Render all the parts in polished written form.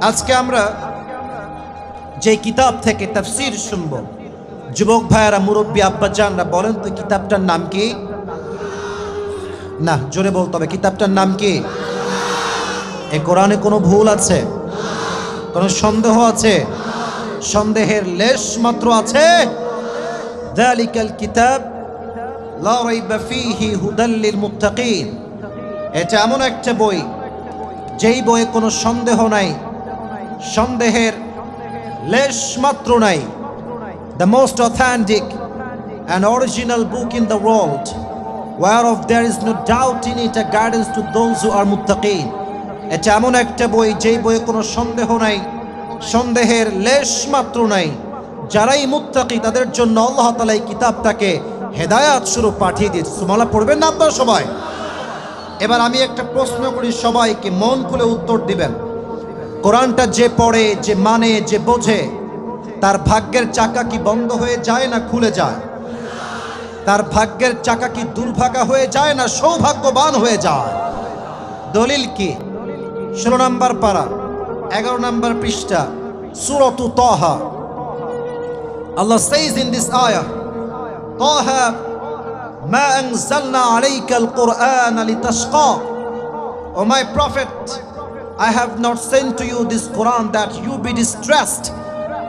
আজকে আমরা যে কিতাব থেকে তাফসীর শুনব, যুবক ভাইয়েরা, মুরব্বী আব্বাজানরা বলেন তো কিতাবটার নাম কি? না, জোরে বলতে হবে, কিতাবটার নাম কি? এই কোরআনে কোনো ভুল আছে? কোনো সন্দেহ আছে? সন্দেহের লেশ মাত্র আছে? যালিকাল কিতাব লা রাইবা ফীহি হুদাল লিল মুত্তাকিন। এটা এমন একটা বই, যেই বইয়ে কোনো সন্দেহ নাই, সন্দেহের লেশ মাত্র নাই। The most authentic and original book in the world, whereof there is no doubt in it, a guidance to those who are muttaqin. এটা এমন একটা বই, যেই বইয়ে কোনো সন্দেহ নাই, সন্দেহের লেশ মাত্র নাই। যারাই মুত্তাকি তাদের জন্য আল্লাহ তাআলা এই কিতাবটাকে হেদায়াত স্বরূপ পাঠিয়ে দিয়েছে। সুবহানাল্লাহ পড়বেন না আপনারা সবাই? এবার আমি একটা প্রশ্ন করি, সবাইকে মন খুলে উত্তর দিবেন। কোরআনটা যে পড়ে, যে মানে, যে বোঝে, তার ভাগ্যের চাকা কি বন্ধ হয়ে যায় না খুলে যায়? তার ভাগ্যের চাকা কি দুর্ভাগা হয়ে যায় না সৌভাগ্যবান হয়ে যায়? দলিল কি? 16 নম্বর পারা, 11 নম্বর পৃষ্ঠা, সূরাত তাহা। Allah says in this ayah, Taha ma anzalna alayka al-Qur'ana litashqa. O my prophet, I have not sent to you this Quran that you be distressed.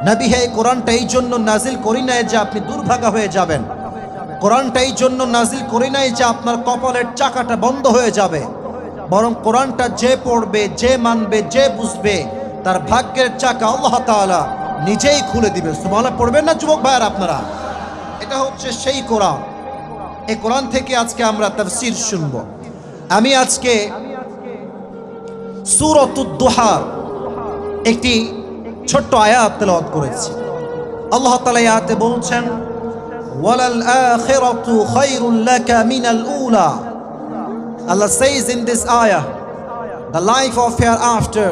নবী হে, কোরআনটা এই জন্য নাজিল করি নাই যে আপনি দুর্ভাগা হয়ে যাবেন। কোরআনটা এই জন্য নাজিল করি নাই যে আপনার কপালের চাকাটা বন্ধ হয়ে যাবে। বরং কোরআনটা যে পড়বে, যে মানবে, যে বুঝবে, তার ভাগ্যের চাকা আল্লাহ তাআলা নিজেই খুলে দিবে। সুবহানাল্লাহ পড়বেন না যুবক ভাইয়েরা আপনারা? এটা হচ্ছে সেই কোরআন। এই কোরআন থেকে আজকে আমরা তাফসীর শুনব। আমি আজকে সূরাতুদ দুহা একটি ছোট্ট আয়াত তেলাওয়াত করেছি। আল্লাহ তাআলা আয়াতে বলছেন, ওয়ালাল আখিরাতু খায়রুল লাকা মিনাল উলা। Allah says in this ayah, the life of hereafter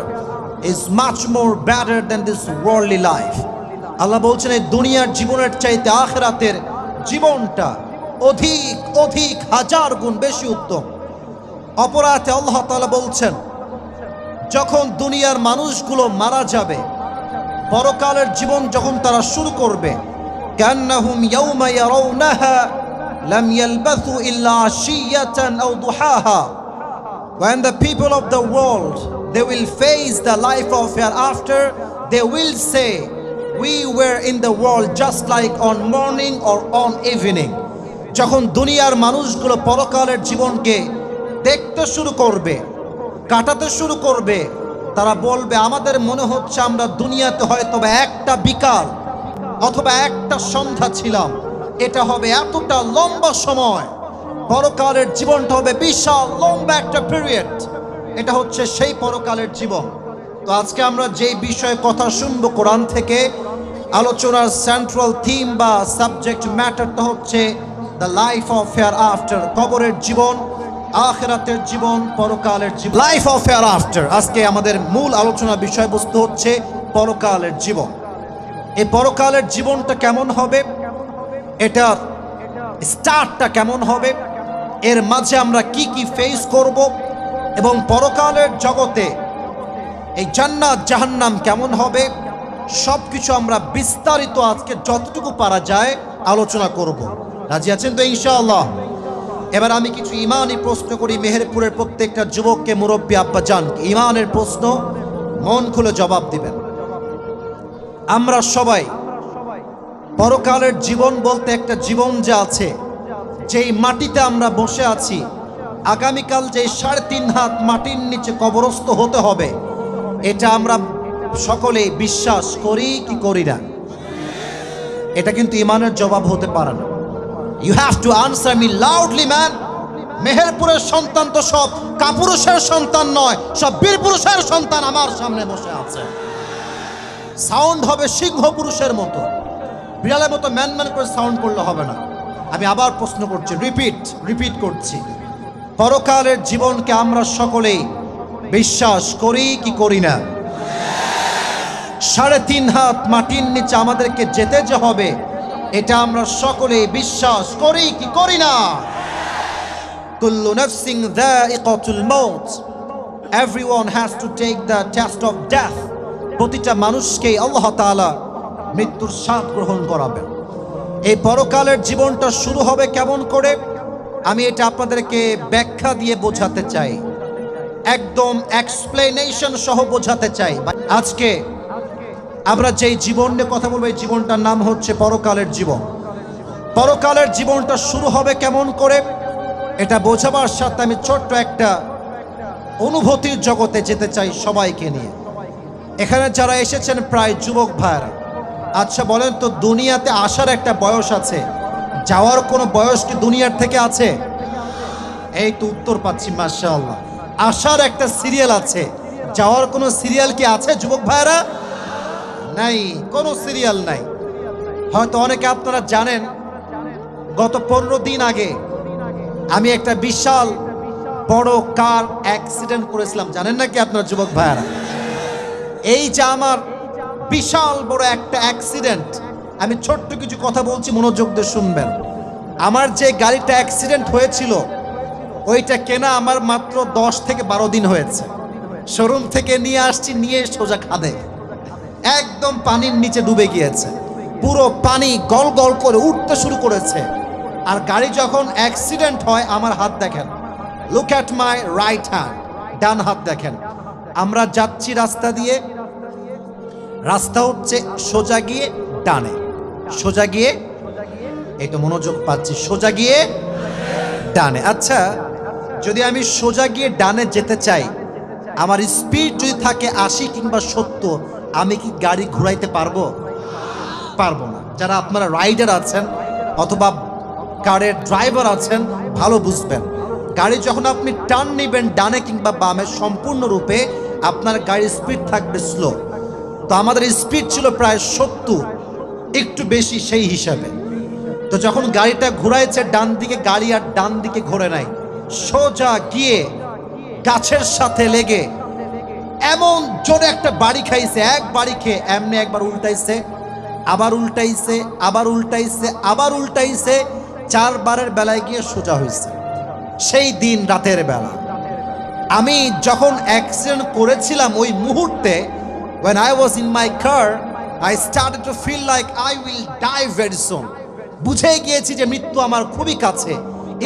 is much more better than this worldly life. আল্লাহ বলছেন এই দুনিয়ার জীবনের চাইতে আখিরাতের জীবনটা অধিক অধিক হাজার গুণ বেশি উত্তম। অপরাতে আল্লাহ তাআলা বলছেন, যখন দুনিয়ার মানুষগুলো মারা যাবে, পরকালের জীবন যখন তারা শুরু করবে, কান্নাহুম ইয়াউমা ইয়ারাউনাহা লাম ইয়ালবাথু ইল্লা আশিয়াতান আও দুহাহা। When the people of the world, they will face the life of hereafter, they will say, we were in the world just like on morning or on evening. যখন দুনিয়ার মানুষগুলো পরকালের জীবনকে দেখতে শুরু করবে, কাটাতে শুরু করবে, তারা বলবে, আমাদের মনে হচ্ছে আমরা দুনিয়াতে হয়তো একটা বিকাল অথবা একটা সন্ধ্যা ছিলাম। এটা হবে এতটা লম্বা সময়, পরকালের জীবনটা হবে বিশাল লম্বা একটা পিরিয়ড। এটা হচ্ছে সেই পরকালের জীবন। তো আজকে আমরা যেই বিষয়ে কথা শুনবো কোরআন থেকে, আলোচনার সেন্ট্রাল থিম বা সাবজেক্ট ম্যাটারটা হচ্ছে the life of hair after, কবরের জীবন, আখিরাতের জীবন, পরকালের জীবন, লাইফ অফ হেয়ার আফটার। আজকে আমাদের মূল আলোচনা বিষয়বস্তু হচ্ছে পরকালের জীবন। এই পরকালের জীবনটা কেমন হবে, এটার স্টার্টটা কেমন হবে, এর মাঝে আমরা কি কি ফেস করব, এবং পরকালের জগতে এই জান্নাত জাহান্নাম কেমন হবে, সব কিছু আমরা বিস্তারিত আজকে যতটুকু পারা যায় আলোচনা করব। রাজি আছেন তো ইনশাআল্লাহ? এবার আমি কিছু ইমানি প্রশ্ন করি মেহেরপুরের প্রত্যেকটা যুবককে, মুরব্বী আব্বাজান, ইমানের প্রশ্ন, মন খুলে জবাব দিবেন। আমরা সবাই পরকালের জীবন বলতে একটা জীবন যে আছে, যেই মাটিতে আমরা বসে আছি, আগামীকাল যে 3.5 হাত মাটির নিচে কবরস্থ হতে হবে, এটা আমরা সকলেই বিশ্বাস করি কি করি না? এটা কিন্তু ইমানের জবাব হতে পারে না। You have to answer me loudly man. মেহেরপুরের সন্তান তো সব কাপুরুষের সন্তান নয়, সব বীর পুরুষের সন্তান আমার সামনে বসে আছে। সাউন্ড হবে সিংহ পুরুষের মতো, বিড়ালের মতো ম্যান ম্যান করে সাউন্ড করলে হবে না। আমি আবার প্রশ্ন করছি, রিপিট করছি, পরকালের জীবনকে আমরা সকলেই বিশ্বাস করি কি করি না? 3.5 হাত মাটির নিচে আমাদেরকে যেতে যে হবে, এটা আমরা সকলেই বিশ্বাস করি কি করি না? কুল্লু নাফসিন যায়িকাতুল মাউত, everyone has to take the test of death. প্রতিটা মানুষকেই আল্লাহ তাআলা মৃত্যুর স্বাদ গ্রহণ করাবেন। এই পরকালের জীবনটা শুরু হবে কেমন করে, আমি এটা আপনাদেরকে ব্যাখ্যা দিয়ে বোঝাতে চাই, একদম এক্সপ্লেনেশন সহ বোঝাতে চাই। আজকে আমরা যেই জীবন নিয়ে কথা বলবো, এই জীবনটার নাম হচ্ছে পরকালের জীবন। পরকালের জীবনটা শুরু হবে কেমন করে এটা বোঝাবার সাথে আমি ছোট্ট একটা অনুভূতির জগতে যেতে চাই সবাইকে নিয়ে। এখানে যারা এসেছেন প্রায় যুবক ভাইরা, আচ্ছা বলেন তো, দুনিয়াতে আসার একটা বয়স আছে, যাওয়ার কোনো বয়স কি দুনিয়ার থেকে আছে? এই তো উত্তর পাচ্ছি, মাশাআল্লাহ। আসার একটা সিরিয়াল আছে, যাওয়ার কোনো সিরিয়াল কি আছে যুবক ভাইরা? নাই, কোনো সিরিয়াল নাই। হয়তো অনেকে আপনারা জানেন, গত 15 দিন আগে আমি একটা বিশাল বড় কার অ্যাক্সিডেন্ট করেছিলাম, জানেন নাকি আপনারা যুবক ভাইরা? এই যে আমার বিশাল বড় একটা অ্যাক্সিডেন্ট, আমি ছোট্ট কিছু কথা বলছি, মনোযোগ দিয়ে শুনবেন। আমার যে গাড়িটা অ্যাক্সিডেন্ট হয়েছিল ওইটা কেনা আমার মাত্র 10 থেকে 12 দিন হয়েছে। শোরুম থেকে নিয়ে আসছি, নিয়ে সোজা খাদে, একদম পানির নিচে ডুবে গিয়েছে, পুরো পানি গল গল করে উঠতে শুরু করেছে। আর গাড়ি যখন অ্যাক্সিডেন্ট হয়, আমার হাত দেখেন, look at my right hand, ডান হাত দেখেন। আমরা যাচ্ছি রাস্তা দিয়ে, রাস্তা হচ্ছে সোজা গিয়ে ডানে, সোজা গিয়ে, এই তো মনোযোগ পাচ্ছি, সোজা গিয়ে ডানে। আচ্ছা, যদি আমি সোজা গিয়ে ডানে যেতে চাই, আমার স্পিড যদি থাকে 80 কিংবা 70, আমি কি গাড়ি ঘুরাইতে পারবো? পারবো না। যারা আপনারা রাইডার আছেন অথবা কারের ড্রাইভার আছেন, ভালো বুঝবেন, গাড়ি যখন আপনি টার্ন নেবেন ডানে কিংবা বামে, সম্পূর্ণরূপে আপনার গাড়ির স্পিড থাকবে স্লো। তো আমাদের স্পিড ছিল প্রায় 70, একটু বেশি সেই হিসাবে। তো যখন গাড়িটা ঘুরাইছে ডান দিকে, গাড়ি আর ডান দিকে ঘোরে নাই, সোজা গিয়ে গাছের সাথে লেগে এমন জোরে একটা বাড়ি খাইছে, এক বাড়ি খেয়ে এমনি একবার উল্টাইছে, আবার উল্টাইছে, আবার উল্টাইছে, আবার উল্টাইছে, 4 বারের বেলায় গিয়ে সোজা হয়েছে। সেই দিন রাতের বেলা আমি যখন অ্যাক্সিডেন্ট করেছিলাম, ওই মুহূর্তে when I was in my car, I started to feel like I will die very soon. বুঝে গিয়েছি যে মৃত্যু আমার খুবই কাছে।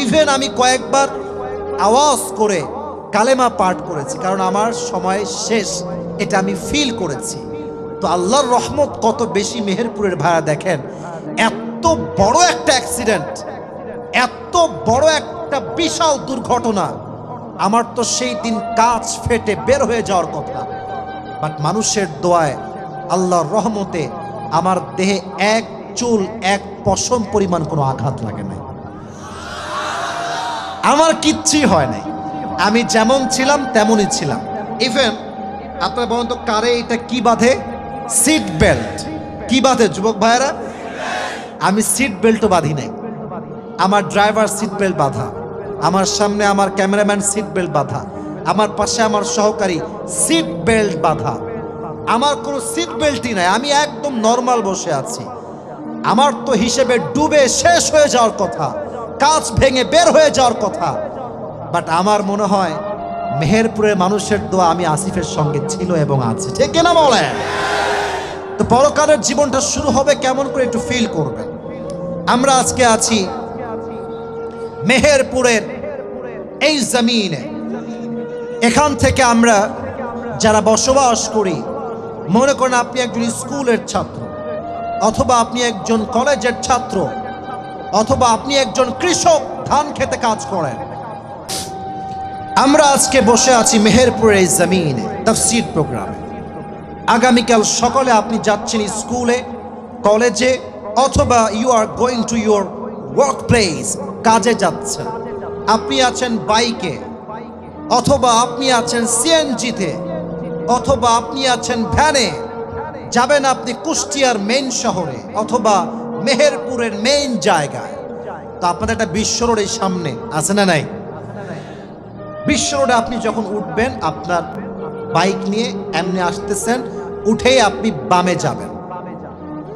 ইভেন আমি কয়েকবার আওয়াজ করে কালেমা পাঠ করেছি, কারণ আমার সময় শেষ, এটা আমি ফিল করেছি। তো আল্লাহর রহমত কত বেশি মেহেরপুরের ভাইরা, দেখেন এত বড় একটা অ্যাক্সিডেন্ট, এত বড় একটা বিশাল দুর্ঘটনা, আমার তো সেই দিন কাঁচ ফেটে বের হয়ে যাওয়ার কথা, বাট মানুষের দোয়ায়, আল্লাহর রহমতে আমার দেহে এক চুল, এক পশম পরিমাণ কোনো আঘাত লাগে নাই, আমার কিচ্ছুই হয় নাই, আমি যেমন ছিলাম তেমনই ছিলাম। ইভেন আপনারা বলেন তো, কারে এটা কি বাঁধে? Seat belt. কি বাঁধে যুবক ভাইয়েরা? আমি সিট বেল্টও বাঁধি নাই, আমার ড্রাইভার সিট বেল্ট বাঁধা, আমার সামনে আমার ক্যামেরাম্যান সিট বেল্ট বাঁধা, আমার পাশে আমার সহকারী সিট বেল্ট বাঁধা, আমার কোনো সিট বেল্টই নাই, আমি একদম নর্মাল বসে আছি। আমার তো হিসেবে ডুবে শেষ হয়ে যাওয়ার কথা, কাঁচ ভেঙে বের হয়ে যাওয়ার কথা, বাট আমার মনে হয় মেহেরপুরের মানুষের দোয়া আমি আসিফের সঙ্গে ছিল এবং আছে, ঠিক কিনা বলেন? তো পরকালের জীবনটা শুরু হবে কেমন করে একটু ফিল করবেন। আমরা আজকে আছি মেহেরপুরের এই জমিনে, এখান থেকে আমরা যারা বসবাস করি, মনে করেন আপনি একজন স্কুলের ছাত্র, অথবা আপনি একজন কলেজের ছাত্র, অথবা আপনি একজন কৃষক, ধান খেতে কাজ করেন। আমরা আজকে বসে আছি মেহেরপুরের এই জমিনে তাফসীর প্রোগ্রামে। আগামীকাল সকালে আপনি যাচ্ছেন স্কুলে, কলেজে, অথবা you are going to your work place, কাজে যাচ্ছেন। আপনি আছেন বাইকে, অথবা আপনি আছেন সিএনজিতে, অথবা আপনি আছেন ভ্যানে, যাবেন আপনি কুষ্টিয়ার মেইন শহরে অথবা মেহেরপুরের মেইন জায়গায়। তো আপনাদের একটা বিশ্ব রোড এই সামনে আছে না নাই? বিশ্ব রোডে আপনি যখন উঠবেন, আপনার বাইক নিয়ে এমনি আসতেছেন, উঠেই আপনি বামে যাবেন।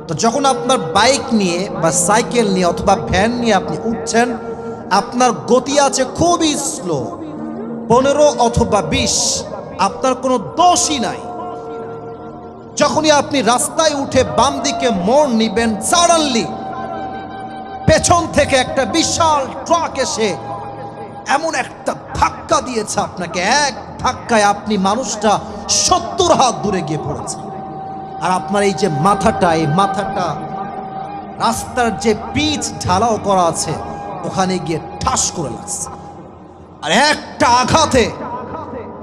তো যখন আপনার বাইক নিয়ে বা সাইকেল নিয়ে অথবা ভ্যান নিয়ে আপনি উঠছেন, আপনার গতি আছে খুবই স্লো, 15 অথবা 20, আপনার কোনো দোষই নাই। যখনই আপনি রাস্তায় উঠে বাম দিকে মোড় নিবেন, সাডেনলি পেছন থেকে একটা বিশাল ট্রাক এসে এমন একটা ধাক্কা দিয়েছে আপনাকে, এক ধাক্কায় আপনি মানুষটা 70 হাত দূরে গিয়ে পড়েছে। আর আপনার এই যে মাথাটা, এই মাথাটা রাস্তার যে পিচ ঢালাও করা আছে ওখানে গিয়ে ঠাস করে লাগছে। আর একটা আঘাতে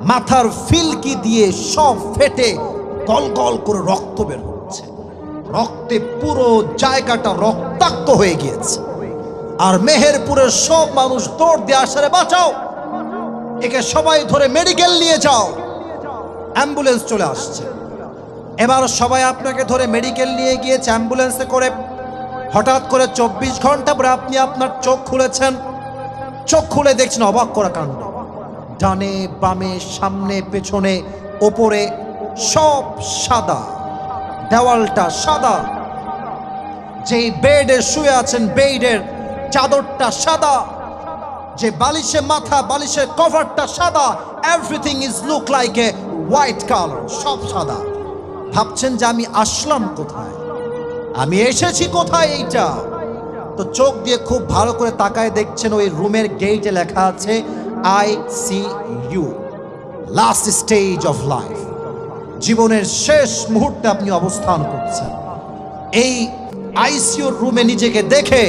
মাথার ফিলকি দিয়ে সব ফেটে গল গল করে রক্ত বের হচ্ছে, রক্তে পুরো জায়গাটা রক্তাক্ত হয়ে গিয়েছে। আর মেহেরপুরের সব মানুষ দৌড় দিয়ে আসে, বাঁচাও, একে সবাই ধরে মেডিকেল নিয়ে যাও। অ্যাম্বুলেন্স চলে আসছে। এবার সবাই আপনাকে ধরে মেডিকেল নিয়ে গিয়েছে অ্যাম্বুলেন্সে করে। হঠাৎ করে 24 ঘন্টা পরে আপনি আপনার চোখ খুলেছেন। চোখ খুলে দেখছেন অবাক করা কাণ্ড, ডানে বামে সামনে পেছনে ওপরে সব সাদা, দেওয়ালটা সাদা, যেই বেডে শুয়ে আছেন বেডের চাদরটা সাদা, যে বালিশে মাথা, বালিশের কভারটা সাদা, everything is look like a white colour, সব সাদা। ভাবছেন যে আমি আসলাম কোথায়, আমি এসেছি কোথায় এইটা। তো চোখ দিয়ে খুব ভালো করে তাকায় দেখছেন ওই রুমের গেটে লেখা আছে ICU, last stage of life, জীবনের শেষ মুহূর্তে আপনি অবস্থান করছেন। এই আইসিইউর রুমে নিজেকে দেখে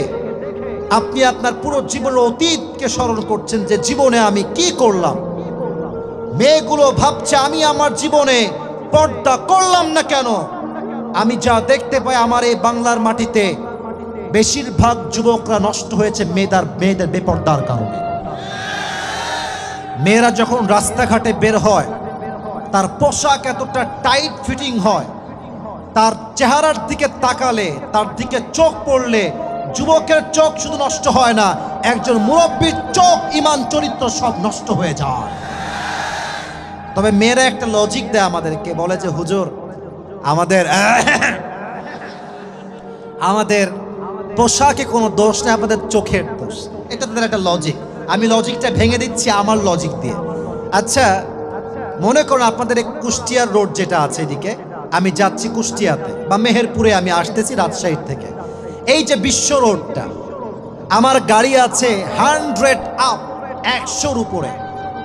আপনি আপনার পুরো জীবনের অতীতকে স্মরণ করছেন যে জীবনে আমি কি করলাম। মেয়েগুলো ভাবছে আমি আমার জীবনে পর্দা করলাম না কেন। আমি যা দেখতে পাই আমার এই বাংলার মাটিতে বেশিরভাগ যুবকরা নষ্ট হয়েছে মেয়েদের বেপর্দার কারণে। মেয়েরা যখন রাস্তাঘাটে বের হয় তার পোশাক এতটা টাইট ফিটিং হয়, তার চেহারার দিকে তাকালে, তার দিকে চোখ পড়লে যুবকের চোখ শুধু নষ্ট হয় না, একজন মুরব্বীর চোখ, ইমান, চরিত্র সব নষ্ট হয়ে যায়। তবে মেয়েরা একটা লজিক দেয় আমাদেরকে, বলে যে হুজুর আমাদের পোশাকে কোনো দোষ নেই, আমাদের চোখের দোষ। এটা তাদের একটা লজিক। আমি লজিকটা ভেঙে দিচ্ছি আমার লজিক দিয়ে। আচ্ছা, মনে করুন আপনাদের এই কুষ্টিয়ার রোড যেটা আছে এদিকে, আমি যাচ্ছি কুষ্টিয়াতে বা মেহেরপুরে, আমি আসতেছি রাজশাহী থেকে। এই যে বিশ্ব রোডটা, আমার গাড়ি আছে 100 আপ, 100-র উপরে,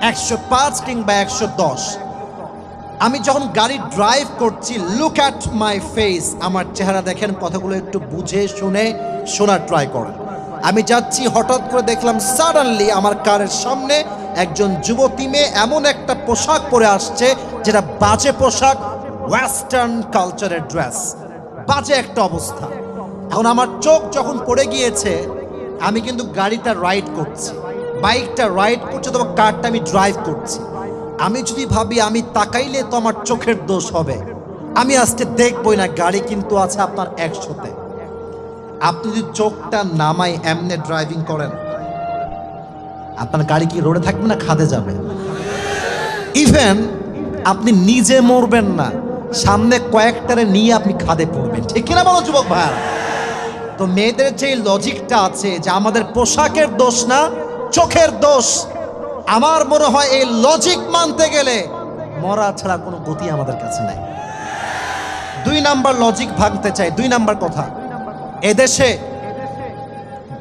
105 কিংবা 110। আমি যখন গাড়ি ড্রাইভ করছি, লুক অ্যাট মাই ফেস, আমার চেহারা দেখেন, কথাগুলো একটু বুঝে শুনে শোনার ট্রাই করেন। আমি যাচ্ছি, হঠাৎ করে দেখলাম সাডেনলি আমার কারের সামনে একজন যুবতী মেয়ে এমন একটা পোশাক পরে আসছে যেটা বাজে পোশাক, ওয়েস্টার্ন কালচারের ড্রেস, বাজে একটা অবস্থা। এখন আমার চোখ যখন পড়ে গিয়েছে, আমি কিন্তু গাড়িটা রাইড করছি, বাইকটা রাইড করছি, তবে কারটা আমি ড্রাইভ করছি। আমি যদি ভাবি আমি তাকাইলে তো আমার চোখের দোষ হবে, আমি আজকে দেখবই না। গাড়ি কিন্তু আছে আপনার 100-তে। আপনি যদি চোখটা নামাই এমনে ড্রাইভিং করেন, আপনার গাড়ি কি রোডে থাকবে না খাদে যাবে? ইভেন আপনি নিজে মরবেন না, সামনে কয়েকটারে নিয়ে আপনি খাদে পড়বেন। ঠিক কিনা বলো যুবক ভাইয়া? তো মেয়েদের যে লজিকটা আছে যে আমাদের পোশাকের দোষ না, চোখের দোষ, আমার মনে হয় এই লজিক মানতে গেলে মরা ছাড়া কোনো গতি আমাদের কাছে নাই। 2 নাম্বার লজিক ভাঙতে চাই। 2 নাম্বার কথা, এদেশে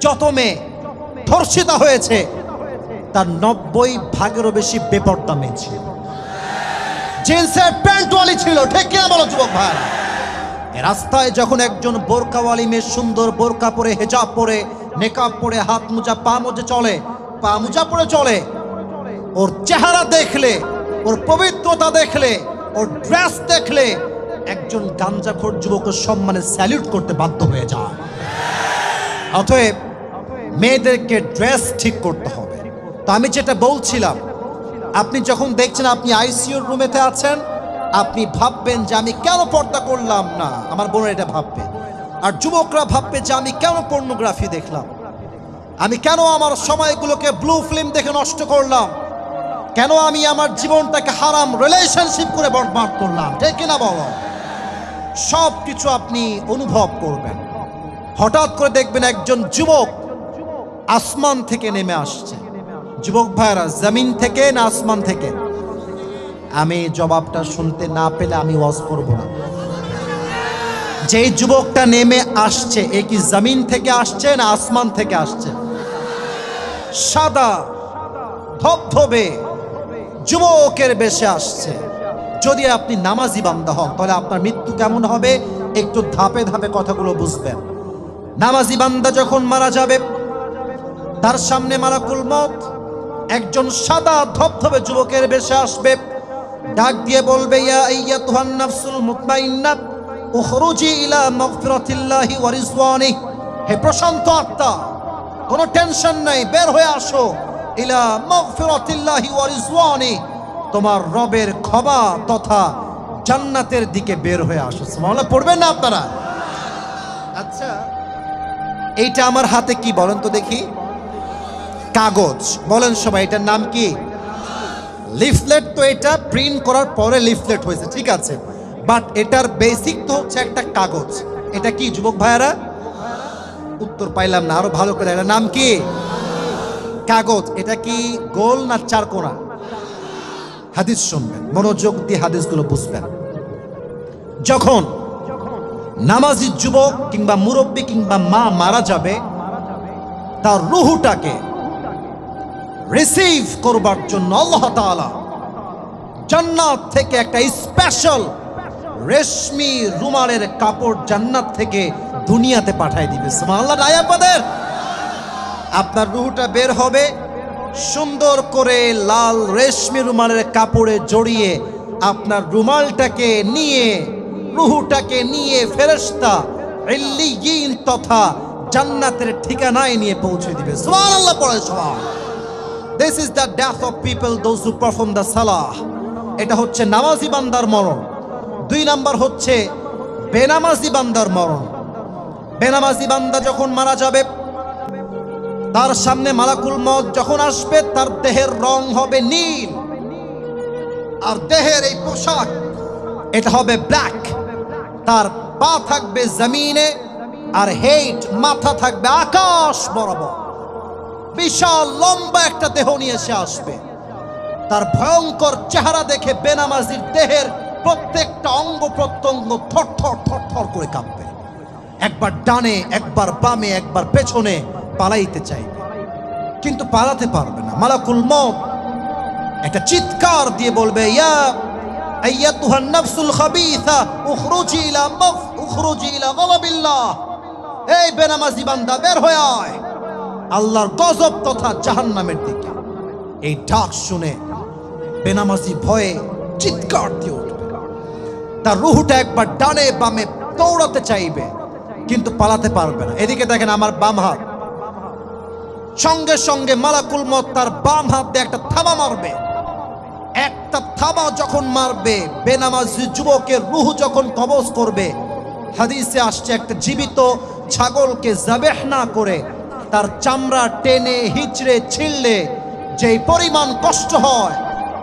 যত মেয়ে ধর্ষিতা হয়েছে তার 90% বেশি বেপর্দা মেয়ে ছিল, জিন্সের প্যান্টওয়ালি ছিল। ঠিক কিনা বলো যুবক ভাই? রাস্তায় যখন একজন বোরকাওয়ালি মেয়ে সুন্দর বোরকা পরে, হেজাব পরে, নেকাব পরে, হাত মোজা পা মোজা চলে, পা মোজা পরে চলে, ওর চেহারা দেখলে, ওর পবিত্রতা দেখলে, ওর ড্রেস দেখলে একজন গাঞ্জাখোর যুবকের সম্মানে স্যালিউট করতে বাধ্য হয়ে যায়। অতএব মেয়েদেরকে ড্রেস ঠিক করতে হবে। তো আমি যেটা বলছিলাম, আপনি যখন দেখছেন আপনি আইসিইউর রুমেতে আছেন, আপনি ভাববেন যে আমি কেন পর্দা করলাম না, আমার বোনের এটা ভাববে। আর যুবকরা ভাববে যে আমি কেন পর্নোগ্রাফি দেখলাম, আমি কেন আমার সময়গুলোকে ব্লু ফিল্ম দেখে নষ্ট করলাম, কেন আমি আমার জীবনটাকে হারাম রিলেশনশিপ করে বরবাদ করলাম। ঠিক কিনা বলো? সব কিছু আপনি অনুভব করবেন। হঠাৎ করে দেখবেন একজন যুবক আসমান থেকে নেমে আসছে। যুবক ভাইরা, জমিন থেকে না আসমান থেকে? আমি জবাবটা শুনতে না পেলে আমি ওয়াজ করব না। যেই যুবকটা নেমে আসছে এ কি জমিন থেকে আসছে না আসমান থেকে আসছে? সাদা ধবধবে যুবকের বেশে আসছে। যদি আপনি নামাজি বান্দা হন তাহলে আপনার মৃত্যু কেমন হবে একটু ধাপে ধাপে কথাগুলো বুঝবেন। নামাজি বান্দা যখন মারা যাবে তার সামনে মালাকুল মউত একজন সাদা ধবধবে যুবকের বেশে আসবে, ডাক দিয়ে বলবে, ইয়া আইয়াতুহান নাফসুল মুতমাইন্নাহ উখরুজি ইলা মাগফিরাতিল্লাহি ওয়া রিজওয়ানিহি, হে প্রশান্ত আত্মা, কোনো টেনশন নাই, বের হয়ে আসো, ইলা মাগফিরাতিল্লাহি ওয়া রিজওয়ানিহি, তোমার রবের ক্ষমা তথা জান্নাতের দিকে বের হয়ে আসো। সুবহানাল্লাহ পড়বেন না আপনারা? আচ্ছা, এইটা আমার হাতে কি বলেন তো দেখি? কাগজ। বলেন সবাই, এটার নাম কি? লিফলেট। তো এটা প্রিন্ট করার পরে লিফলেট হয়েছে, ঠিক আছে, বাট এটার বেসিক তো হচ্ছে একটা কাগজ। এটা কি যুবক ভাইয়ারা? উত্তর পাইলাম না, আরো ভালো করে। এটার নাম কি? কাগজ। এটা কি গোল না চারকোনা? হাদিস শুনবেন, মনোযোগ দিয়ে হাদিসগুলো বুঝবেন। যখন নামাজি যুবক কিংবা মুরব্বী কিংবা মা মারা যাবে, তার রুহুটাকে রিসিভ করবার জন্য আল্লাহ তাআলা জান্নাত থেকে একটা স্পেশাল রেশমি রুমালের কাপড় জান্নাত থেকে দুনিয়াতে পাঠায় দিবে। সুবহানাল্লাহ। আয়াতদের আপনার রুহটা বের হবে, সুন্দর করে লাল রেশমি রুমালের কাপড়ে জড়িয়ে আপনার রুমালটাকে নিয়ে, রুহুটাকে নিয়ে ফেরেশতা ইল্লিয়িন তথা জান্নাতের ঠিকানায় নিয়ে পৌঁছে দিবে। সুবহানাল্লাহ পড়ে সবাই। This is the death of people, those who perform the salah. এটা হচ্ছে নামাজি বান্দার মরণ। 2 নাম্বার হচ্ছে বেনামাজি বান্দার মরণ। বেনামাজি বান্দা যখন মারা যাবে, তার সামনে মালাকুল মউত যখন আসবে, তার দেহের রং হবে নীল, আর দেহের এই পোশাক এটা হবে ব্ল্যাক। তার পা থাকবে জমিনে, আর হেড মাথা থাকবে আকাশ বরাবর। বিশাল লম্বা একটা দেহ নিয়ে এসে আসবে। তার ভয়ঙ্কর চেহারা দেখে বেনামাজির দেহের প্রত্যেকটা অঙ্গ প্রত্যঙ্গ থরথর থরথর করে কাঁপবে। একবার ডানে, একবার বামে, একবার পেছনে পালাইতে চাইবে, কিন্তু পালাতে পারবে না। মালাকুল মউত একটা চিৎকার দিয়ে বলবে, ইয়া আইয়াতুহান নাফসুল খাবিসা উখরুজি ইলা গাযাবিল্লাহ, এই বেনামাজি বান্দা বের হয়ে আয় আল্লাহর গজব তথা জাহান্নামের দিকে। এই ডাক শুনে বেনামাজি ভয়ে চিৎকার দিয়ে উঠবে। তার রুহটা একবার ডানে বামে দৌড়াতে চাইবে, কিন্তু পালাতে পারবে না। এদিকে দেখেন আমার বাম হাত, সঙ্গে সঙ্গে মালাকুল মউত তার বাম হাত দিয়ে একটা থাবা মারবে। একটা থাবা যখন মারবে, বেনামাজি যুবকের রুহ যখন কবজ করবে, হাদিসে আসছে একটা জীবিত ছাগলকে যাবেহ না করে তার চামড়া টেনে হিচড়ে ছিঁড়লে যেই পরিমাণ কষ্ট হয়,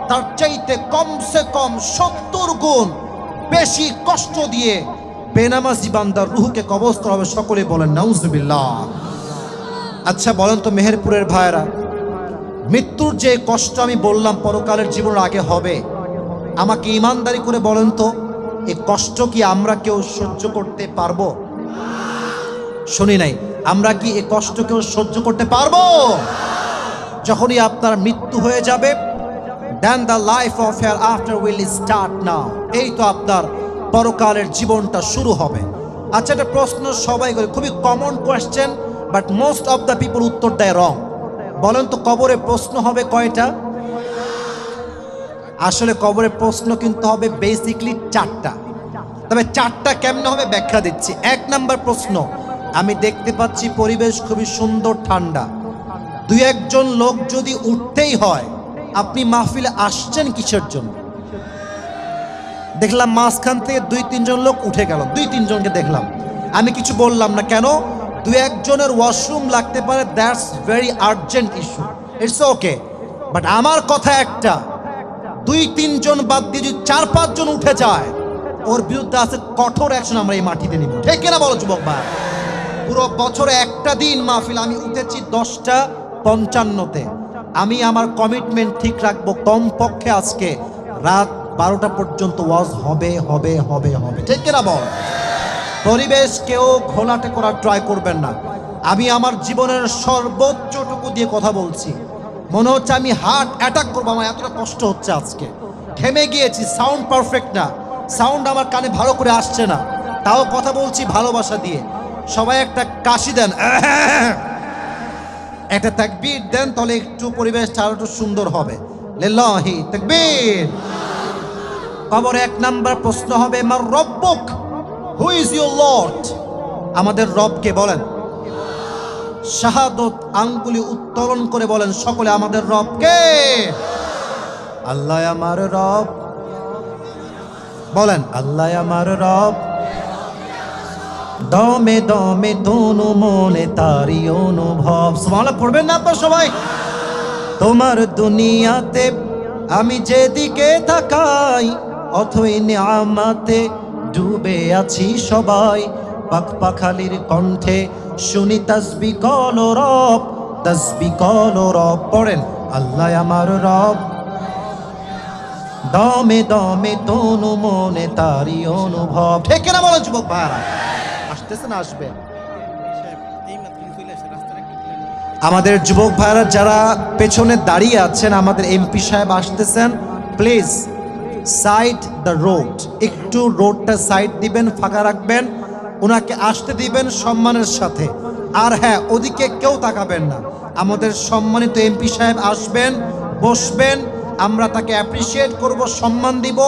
তার চাইতে কমসে কম 70 গুণ বেশি কষ্ট দিয়ে বেনামাজি বান্দার রুহকে কবজ করা হবে। সকলে বলেন নাউজুবিল্লাহ। আচ্ছা বলেন তো মেহেরপুরের ভাইরা, মৃত্যুর যে কষ্ট আমি বললাম পরকালের জীবনের আগে হবে, আমাকে ইমানদারি করে বলেন তো এই কষ্ট কি আমরা কেউ সহ্য করতে পারবো? শুনি নাই, আমরা কি এই কষ্ট কেউ সহ্য করতে পারবো? যখনই আপনার মৃত্যু হয়ে যাবে, then the life of hereafter will start now. এই তো আপনার পরকালের জীবনটা শুরু হবে। আচ্ছা, একটা প্রশ্ন সবাই করে, খুবই common question, but most of the people উত্তর দেয় রং। বলেন তো কবরে প্রশ্ন হবে কয়টা? আসলে কবরে প্রশ্ন কিন্তু হবে বেসিকলি 4টা। তবে 4টা কেমনে হবে ব্যাখ্যা দিচ্ছি। 1 নাম্বার প্রশ্ন, আমি দেখতে পাচ্ছি পরিবেশ খুবই সুন্দর ঠান্ডা, 2-1 জন লোক যদি উঠতেই হয়, আপনি মাহফিলে আসছেন কিসের জন্য? দেখলাম মাঝখান থেকে 2-3 জন লোক উঠে গেল, 2-3 জনকে দেখলাম, আমি কিছু বললাম না। কেন? 2-1 জনের ওয়াশরুম লাগতে পারে, that's very urgent issue, it's okay. But আমার কথা একটা, 2-3 জন বাদ দিয়ে যদি 4-5 জন উঠে যায়, ওর বিরুদ্ধে আছে কঠোর অ্যাকশন আমরা এই মাটিতে নিব। ঠিক কিনা বলো যুবক ভাই? পুরো বছরে একটা দিন মাহফিল আমি উঠেছি 10টা 55-তে। আমি আমার কমিটমেন্ট ঠিক রাখবো, কমপক্ষে আজকে রাত 12টা পর্যন্ত ওয়াজ হবে হবে হবে হবে। ঠিক কিনা বল? পরিবেশ কেউ ঘোলাটে করার ট্রাই করবেন না। আমি আমার জীবনের সর্বোচ্চটুকু দিয়ে কথা বলছি, মনে হচ্ছে আমি হার্ট অ্যাটাক করবো, আমার এতটা কষ্ট হচ্ছে আজকে, ঘেমে গিয়েছি, সাউন্ড পারফেক্ট না, সাউন্ড আমার কানে ভালো করে আসছে না, তাও কথা বলছি ভালোবাসা দিয়ে। সবাই একটা কাশি দেন, একটা তাকবীর দেন, তাহলে একটু পরিবেশটা আরো একটু সুন্দর হবে। লিল্লাহি তাকবীর। কবরে 1 নাম্বার প্রশ্ন হবে, মার রব্বুক, হু ইজ ইউর লর্ড? আমাদের রবকে বলেন। শাহাদত আঙ্গুলি উত্তোলন করে বলেন সকলে, আমাদের রবকে। আল্লাহ আমার রব, বলেন আল্লাহ আমার রব। দমে দমে দোনো মনে তারি অনুভব। সুবহানাল্লাহ পড়বেন না আপনারা সবাই? তোমার দুনিয়াতে আমি যেদিকে তাকাই, অথই নিয়ামতে ডুবে আছি সবাই। পাখপাখালির কণ্ঠে শুনি তাসবিহ করো রব, তাসবিহ করো রব। পড়েন আল্লাহ আমার রব। দমে দমে তনু মনে তারি অনুভব। ঠিক না বলো যুবক ভাইরা? আসতেছে না আসবে? আমাদের যুবক ভাইরা যারা পেছনে দাঁড়িয়ে আছেন, আমাদের এমপি সাহেব আসতেছেন, প্লিজ সাইড দ্য রোড, একটু রোডটা সাইড দিবেন, ফাঁকা রাখবেন, ওনাকে আসতে দিবেন সম্মানের সাথে। আর হ্যাঁ, ওদিকে কেউ তাকাবেন না। আমাদের সম্মানিত এমপি সাহেব আসবেন, বসবেন, আমরা তাকে অ্যাপ্রিসিয়েট করব, সম্মান দিব,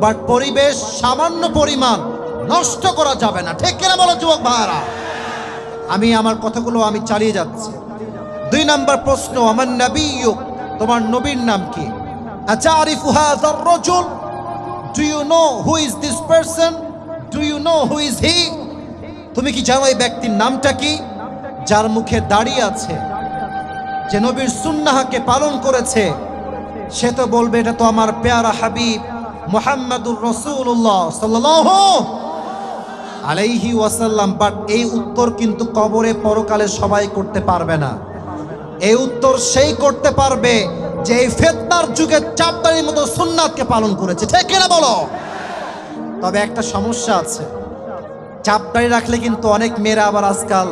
বাট পরিবেশ সামান্য পরিমাণ নষ্ট করা যাবে না। ঠিক কিনা বলো যুবক ভাইরা? আমি আমার কথাগুলো আমি চালিয়ে যাচ্ছি। 2 নাম্বার প্রশ্ন, আমার নবিয়্যুক, তোমার নবীর নাম কি? আতারিফু হাযার রাজুল, do you know who is this person, do you know who is he? তুমি কি জানো এই ব্যক্তির নামটা কি? যার মুখে দাড়ি আছে, যে নবীর সুন্নাহকে পালন করেছে, সে তো বলবে এটা তো আমার প্যারা হাবিব মুহাম্মাদুর রাসূলুল্লাহ সাল্লাল্লাহু আলাইহি ওয়াসাল্লাম। বাট এই উত্তর কিন্তু কবরে পরকালে সবাই করতে পারবে না। এই উত্তর সেই করতে পারবে যে এই ফিতনার যুগে চাপদারির মতো সুন্নাতকে পালন করেছে। ঠিক কিনা বলো? তবে একটা সমস্যা আছে, চাপদারি রাখলে কিন্তু অনেক মেয়েরা আবার আজকাল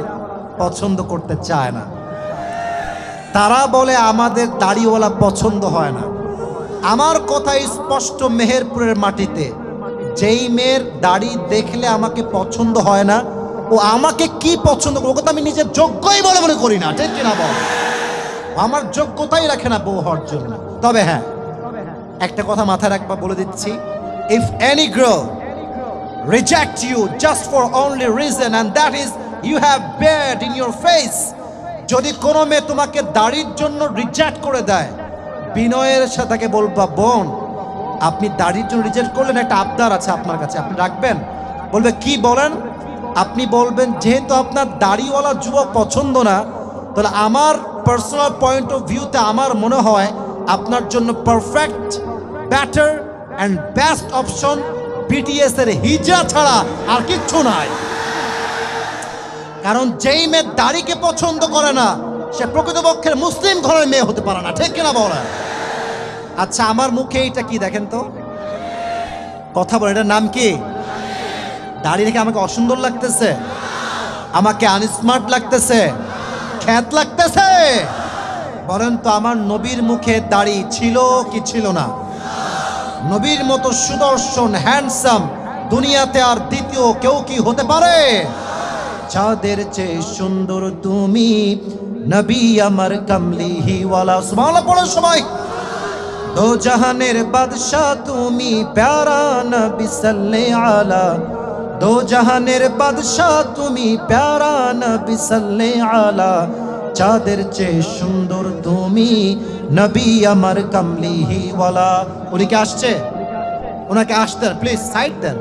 পছন্দ করতে চায় না। তারা বলে আমাদের দাড়িওয়ালা পছন্দ হয় না। আমার কথা স্পষ্ট, মেহেরপুরের মাটিতে যেই মেয়ের দাড়ি দেখলে আমাকে পছন্দ হয় না, ও আমাকে কি পছন্দ করবে? ওকে তো আমি নিজের যোগ্যই বলে মনে করি না। ঠিক কিনা বল? আমার যোগ্যতাই রাখে না বউ হওয়ার জন্য। তবে হ্যাঁ, একটা কথা মাথায় রাখবা, বলে দিচ্ছি, if any girl reject you just for only reason and that is you have beard in your face, যদি কোনো মেয়ে তোমাকে দাড়ির জন্য রিজেক্ট করে দেয়, বিনয়ের সাথে তাকে বলবা, বোন আপনি দাড়ির জন্য রিজেক্ট করলেন, একটা আবদার আছে আপনার কাছে, আপনি রাখবেন? বলবে কি বলেন? আপনি বলবেন যেহেতু আপনার দাড়িওয়ালা যুবক পছন্দ না, তাহলে আমার পার্সোনাল পয়েন্ট অফ ভিউতে আমার মনে হয় আপনার জন্য perfect, better and best option BTS এর হিজরা ছাড়া আর কিচ্ছু নাই। কারণ যেই মেয়ে দাড়িকে পছন্দ করে না, সে প্রকৃতপক্ষের মুসলিম ঘরের মেয়ে হতে পারে না। ঠিক কিনা বলেন? আচ্ছা, আমার মুখে এইটা কি দেখেন তো, কথা বলে, এটার নাম কি? দাড়ি রেখে আমাকে অসুন্দর লাগতেছে? আমাকে আনস্মার্ট লাগতেছে? খ্যাত লাগতেছে? বলেন তো, আমার নবীর মুখে দাড়ি ছিল কি ছিল না? নবীর মতো সুদর্শন, হ্যান্ডসাম দুনিয়াতে আর দ্বিতীয় কেউ কি হতে পারে? চাঁদের চেয়ে সুন্দর তুমি, নবী আমার কামলিহিওয়ালা। সুবহানাল্লাহ পড়ো সবাই। দো জাহানের বাদশাহ তুমি, প্যারা নবী সাল্লাল্লাহু আলা। দো জাহানের বাদশাহ তুমি, প্যারা নবী সাল্লাল্লাহু আলা। চাঁদের চেয়ে সুন্দর তুমি, নবী আমার কামলিহিওয়ালা। উনি কি আসছে? ওনাকে আসতেন, প্লিজ সাইড দেন।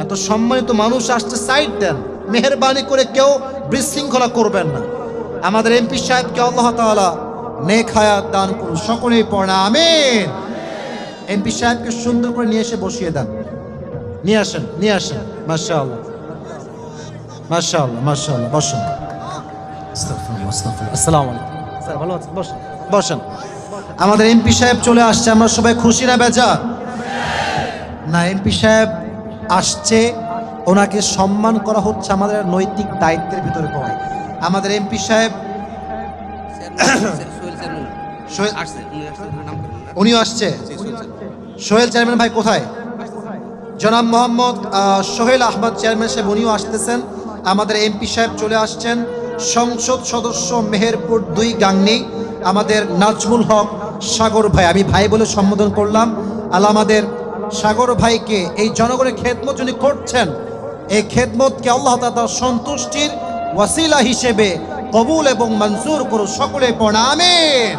এত সম্মানিত মানুষ আসছে, সাইড দেন। মেহেরবানি করে কেউ বিশৃঙ্খলা করবেন না। আমাদের এমপি সাহেবকে আল্লাহ তাআলা নেক হায়াত দান করুন। সকলেই পড়া আমিন। এমপি সাহেবকে সুন্দর করে নিয়ে এসে বসিয়ে দেন। নিয়ে আসেন, নিয়ে আসেন। মাশাআল্লাহ, মাশাআল্লাহ, মাশাআল্লাহ। বসেন। আসসালামু আলাইকুম স্যার, ভালো আছেন? বসেন, বসেন। আমাদের এমপি সাহেব চলে আসছে, আমরা সবাই খুশি না বেজা? না, এমপি সাহেব আসছে, ওনাকে সম্মান করা হচ্ছে আমাদের নৈতিক দায়িত্বের ভিতরে পড়ে। আমাদের এমপি সাহেব উনিও আসছে। সোহেল চেয়ারম্যান ভাই কোথায়? জনাব মোহাম্মদ সোহেল আহমদ চেয়ারম্যান সাহেব উনিও আসতেছেন। আমাদের এমপি সাহেব চলে আসছেন। সংসদ সদস্য মেহেরপুর 2 গাংনী আমাদের নাজমুল হক সাগর ভাই, আমি ভাই বলে সম্বোধন করলাম। আল্লাহ আমাদের সাগর ভাইকে এই জনগণের খেদমত যিনি করছেন, এই খেদমতকে আল্লাহ তাআলার সন্তুষ্টির ওয়াসিলা হিসেবে কবুল এবং মঞ্জুর করো, সকলে পড়া আমিন।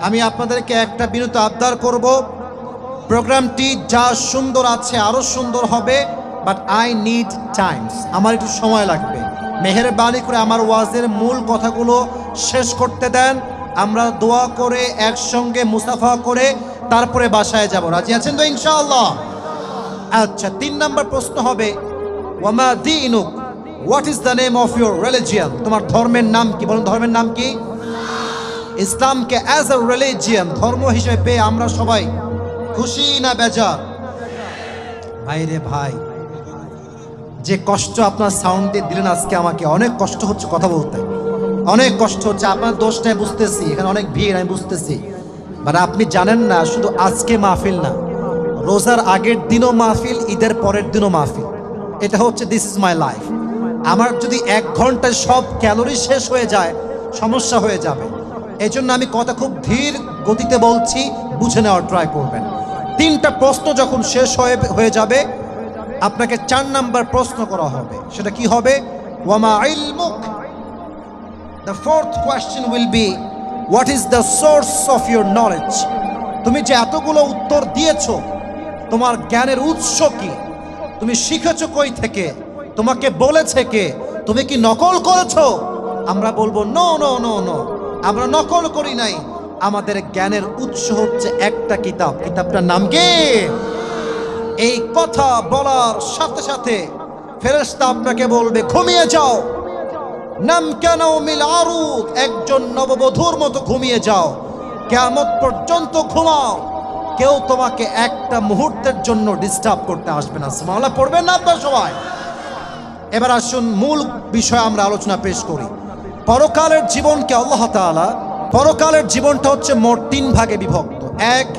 আমি আপনাদেরকে একটা বিনীত আবদার করব, প্রোগ্রামটি যা সুন্দর আছে আরো সুন্দর হবে, বাট আই নিড টাইমস, আমার একটু সময় লাগবে। মেহেরবানি করে আমার ওয়াজের মূল কথাগুলো শেষ করতে দেন। আমরা দোয়া করে একসঙ্গে মুসাফা করে তারপরে বাসায় যাব। রাজি আছেন তো ইনশাআল্লাহ? আচ্ছা, 3 নম্বর প্রশ্ন হবে, ওয়ামা দীনুক, what is the name of your religion? তোমার ধর্মের নাম কি? বলুন, ধর্মের নাম কি? ইসলামকে অ্যাজ এ রিলিজিয়ন, ধর্ম হিসেবে পেয়ে আমরা সবাই খুশি না বেজার? ভাইরে ভাই, যে কষ্ট আপনার সাউন্ডে দিলেন আজকে, আমাকে অনেক কষ্ট হচ্ছে কথা বলতে, অনেক কষ্ট হচ্ছে। আপনার দোষটাই বুঝতেছি, এখানে অনেক ভিড়, আমি বুঝতেছি। মানে আপনি জানেন না, শুধু আজকে মাহফিল না, রোজার আগের দিনও মাহফিল, ঈদের পরের দিনও মাহফিল। এটা হচ্ছে দিস ইজ মাই লাইফ। আমার যদি 1 ঘন্টায় সব ক্যালোরি শেষ হয়ে যায়, সমস্যা হয়ে যাবে। এই জন্য আমি কথা খুব ধীর গতিতে বলছি, বুঝে নেওয়ার ট্রাই করবেন। 3টা প্রশ্ন যখন শেষ হয়ে যাবে, আপনাকে 4 নাম্বার প্রশ্ন করা হবে। সেটা কি হবে? ওয়ামা ইলমুক। The 4th question will be, what is the source of your knowledge? তুমি যে এতগুলো উত্তর দিয়েছো, তোমার জ্ঞানের উৎস কি? তুমি শিখেছো কই থেকে? তোমাকে বলেছে কে? তুমি কি নকল করেছো? আমরা বলবো নো নো নো নো, আমরা নকল করি নাই। আমাদের জ্ঞানের উৎস হচ্ছে একটা কিতাব। কিতাবটার নাম কি? এই কথা বলার সাথে সাথে ফেরেশতা আপনাকে বলবে, ঘুমিয়ে যাও। নাম কেন মিল আরুদ, একজন নববধূর মতো ঘুমিয়ে যাও, কিয়ামত পর্যন্ত ঘুমাও। কেউ তোমাকে একটা মুহূর্তের জন্য ডিস্টার্ব করতে আসবে না। সুবহানাল্লাহ পড়বেন না আপনারা সবাই? এবার আসুন মূল বিষয়ে আমরা আলোচনা পেশ করি। পরকালের জীবনকে আল্লাহ তাআলা, পরকালের জীবনটা হচ্ছে মোট 3 ভাগে বিভক্ত। 1,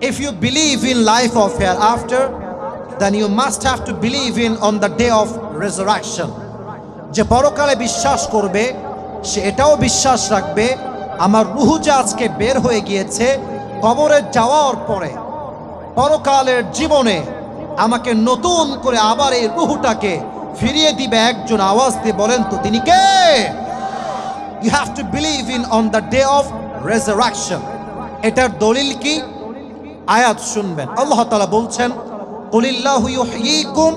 if you believe in life of hereafter, then you must have to believe in on the day of resurrection. যে পরকালে বিশ্বাস করবে, সে এটাও বিশ্বাস রাখবে, আমার রূহ যে আজকে বের হয়ে গিয়েছে, কবরে যাওয়ার পরে পরকালের জীবনে আমাকে নতুন করে আবার এই রূহটাকে ফিরিয়ে দিবে একজন। আওয়াজ দিয়ে বলেন তো তিনি কে? You have to believe in on the day of resurrection. এটার দলিল কি? আয়াত শুনবেন। আল্লাহ তাআলা বলছেন, কুলিল্লাহু ইউহয়িকুম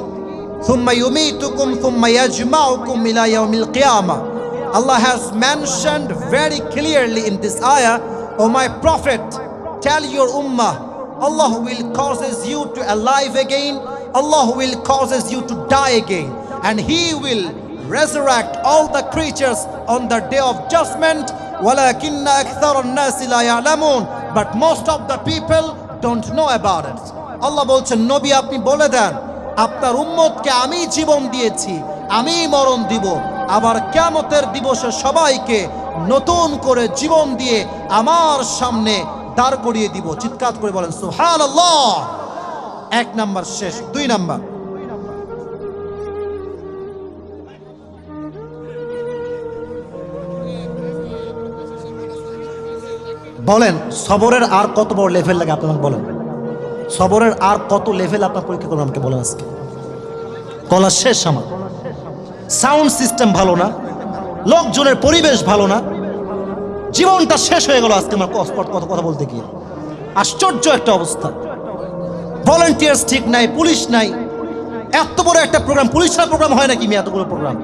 thumma yumitukum thumma yajma'ukum ila yawmil qiyamah. Allah has mentioned very clearly in this ayah, O my prophet, tell your ummah, Allah will causes you to alive again, Allah will causes you to die again, and He will resurrect all the creatures on the day of judgment. walakinna akthara an-nasi la ya'lamun, but most of the people don't know about it. Allah বলছেন, নবী আপনি বলে দেন, আপনার উম্মতকে আমি জীবন দিয়েছি, আমি মরণ দিব, আবার কিয়ামতের দিবসে সবাইকে নতুন করে জীবন দিয়ে আমার সামনে দাঁড় করিয়ে দিব। চিৎকার করে বলেন সুবহানাল্লাহ। 1 নাম্বার শেষ। 2 নাম্বার, বলেন সবরের আর কত বড় লেভেল লাগে আপনাকে বলেন? সবরের আর কত লেভেল আপনার পরীক্ষা করবেন আমাকে বলেন। আজকে কলা শেষ, আমার সাউন্ড সিস্টেম ভালো না, লোকজনের পরিবেশ ভালো না, জীবনটা শেষ হয়ে গেল আজকে আমার কথা বলতে গিয়ে। আশ্চর্য একটা অবস্থা। ভলান্টিয়ার্স ঠিক নাই, পুলিশ নাই। এত বড় একটা প্রোগ্রাম, পুলিশের প্রোগ্রাম হয় নাকি? এতগুলো প্রোগ্রাম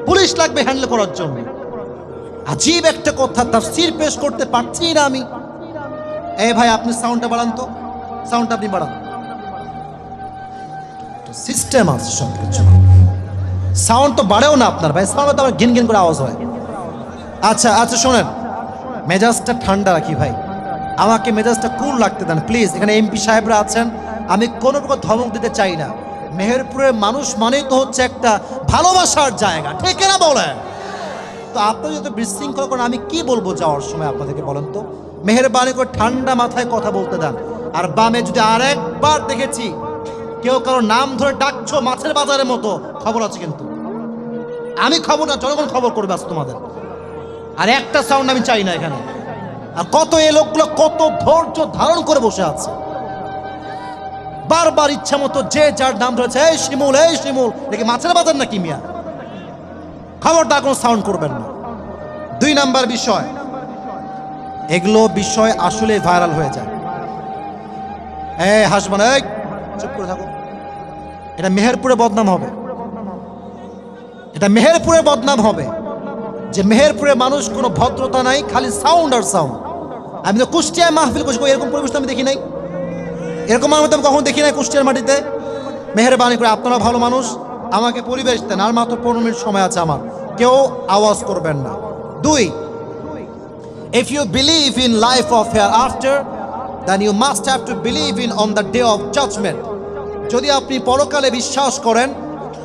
পুলিশ লাগবে হ্যান্ডেল করার জন্য। আজীব একটা কথা, তাফসীর পেশ করতে পারছি না আমি। এই ভাই আপনি সাউন্ডটা বাড়ান তো, সাউন্ডটা আপনি বাড়ান। সিস্টেম আছে সব কিছু। সাউন্ড তো বাড়েও না আপনার ভাই, সাউন্ড তো আমার ঘিন ঘিন করে আওয়াজ হয়। আচ্ছা আচ্ছা শোনেন, মেজাজটা ঠান্ডা রাখি ভাই, আমাকে মেজাজটা কুল রাখতে দেন প্লিজ। এখানে এমপি সাহেবরা আছেন, আমি কোনো প্রকার ধমক দিতে চাই না। মেহেরপুরের মানুষ মানেই তো হচ্ছে একটা ভালোবাসার জায়গা, ঠিক না বলেন? তো আপনারা যদি বিশৃঙ্খলা করেন আমি কি বলবো যাওয়ার সময় আপনাদেরকে বলেন তো? মেহেরবানি করে ঠান্ডা মাথায় কথা বলতে দেন। আর বামে যদি আরেকবার দেখেছি কেউ কারো নাম ধরে ডাকছো মাছের বাজারের মতো, খবর আছে কিন্তু। আমি খবর না, জনগণ খবর করবে আজ তোমাদের। আর একটা সাউন্ড আমি চাই না এখানে। আর কত এই লোকগুলো কত ধৈর্য ধারণ করে বসে আছে, বারবার ইচ্ছা মতো যে যার নাম ধরেছে, এই শিমুল, এই শিমুল, দেখি মাছের বাজার নাকি মিয়া? খবরদার কোনো সাউন্ড করবেন না। 2 নাম্বার বিষয়, এগুলো বিষয় আসলে ভাইরাল হয়ে যায়। এই হাসবান, এই চুপ করে থাকো। এটা মেহেরপুরে বদনাম হবে, এটা মেহেরপুরে বদনাম হবে যে মেহেরপুরে মানুষ কোনো ভদ্রতা নাই, খালি সাউন্ড আর সাউন্ড। আমি তো কুষ্টিয়ায় মাহফিল করছি, এরকম পরিবেশ আমি দেখি নাই, এরকম আমি কখনো দেখি নাই কুষ্টিয়ার মাটিতে। মেহেরবানি করে আপনারা ভালো মানুষ, আমাকে পরিবেশ দেন। আর মাত্র 15 মিনিট সময় আছে আমার, কেউ আওয়াজ করবেন না। 2, if you believe in life of hereafter, then you must have to believe in on the day of judgment. যদি আপনি পরকালে বিশ্বাস করেন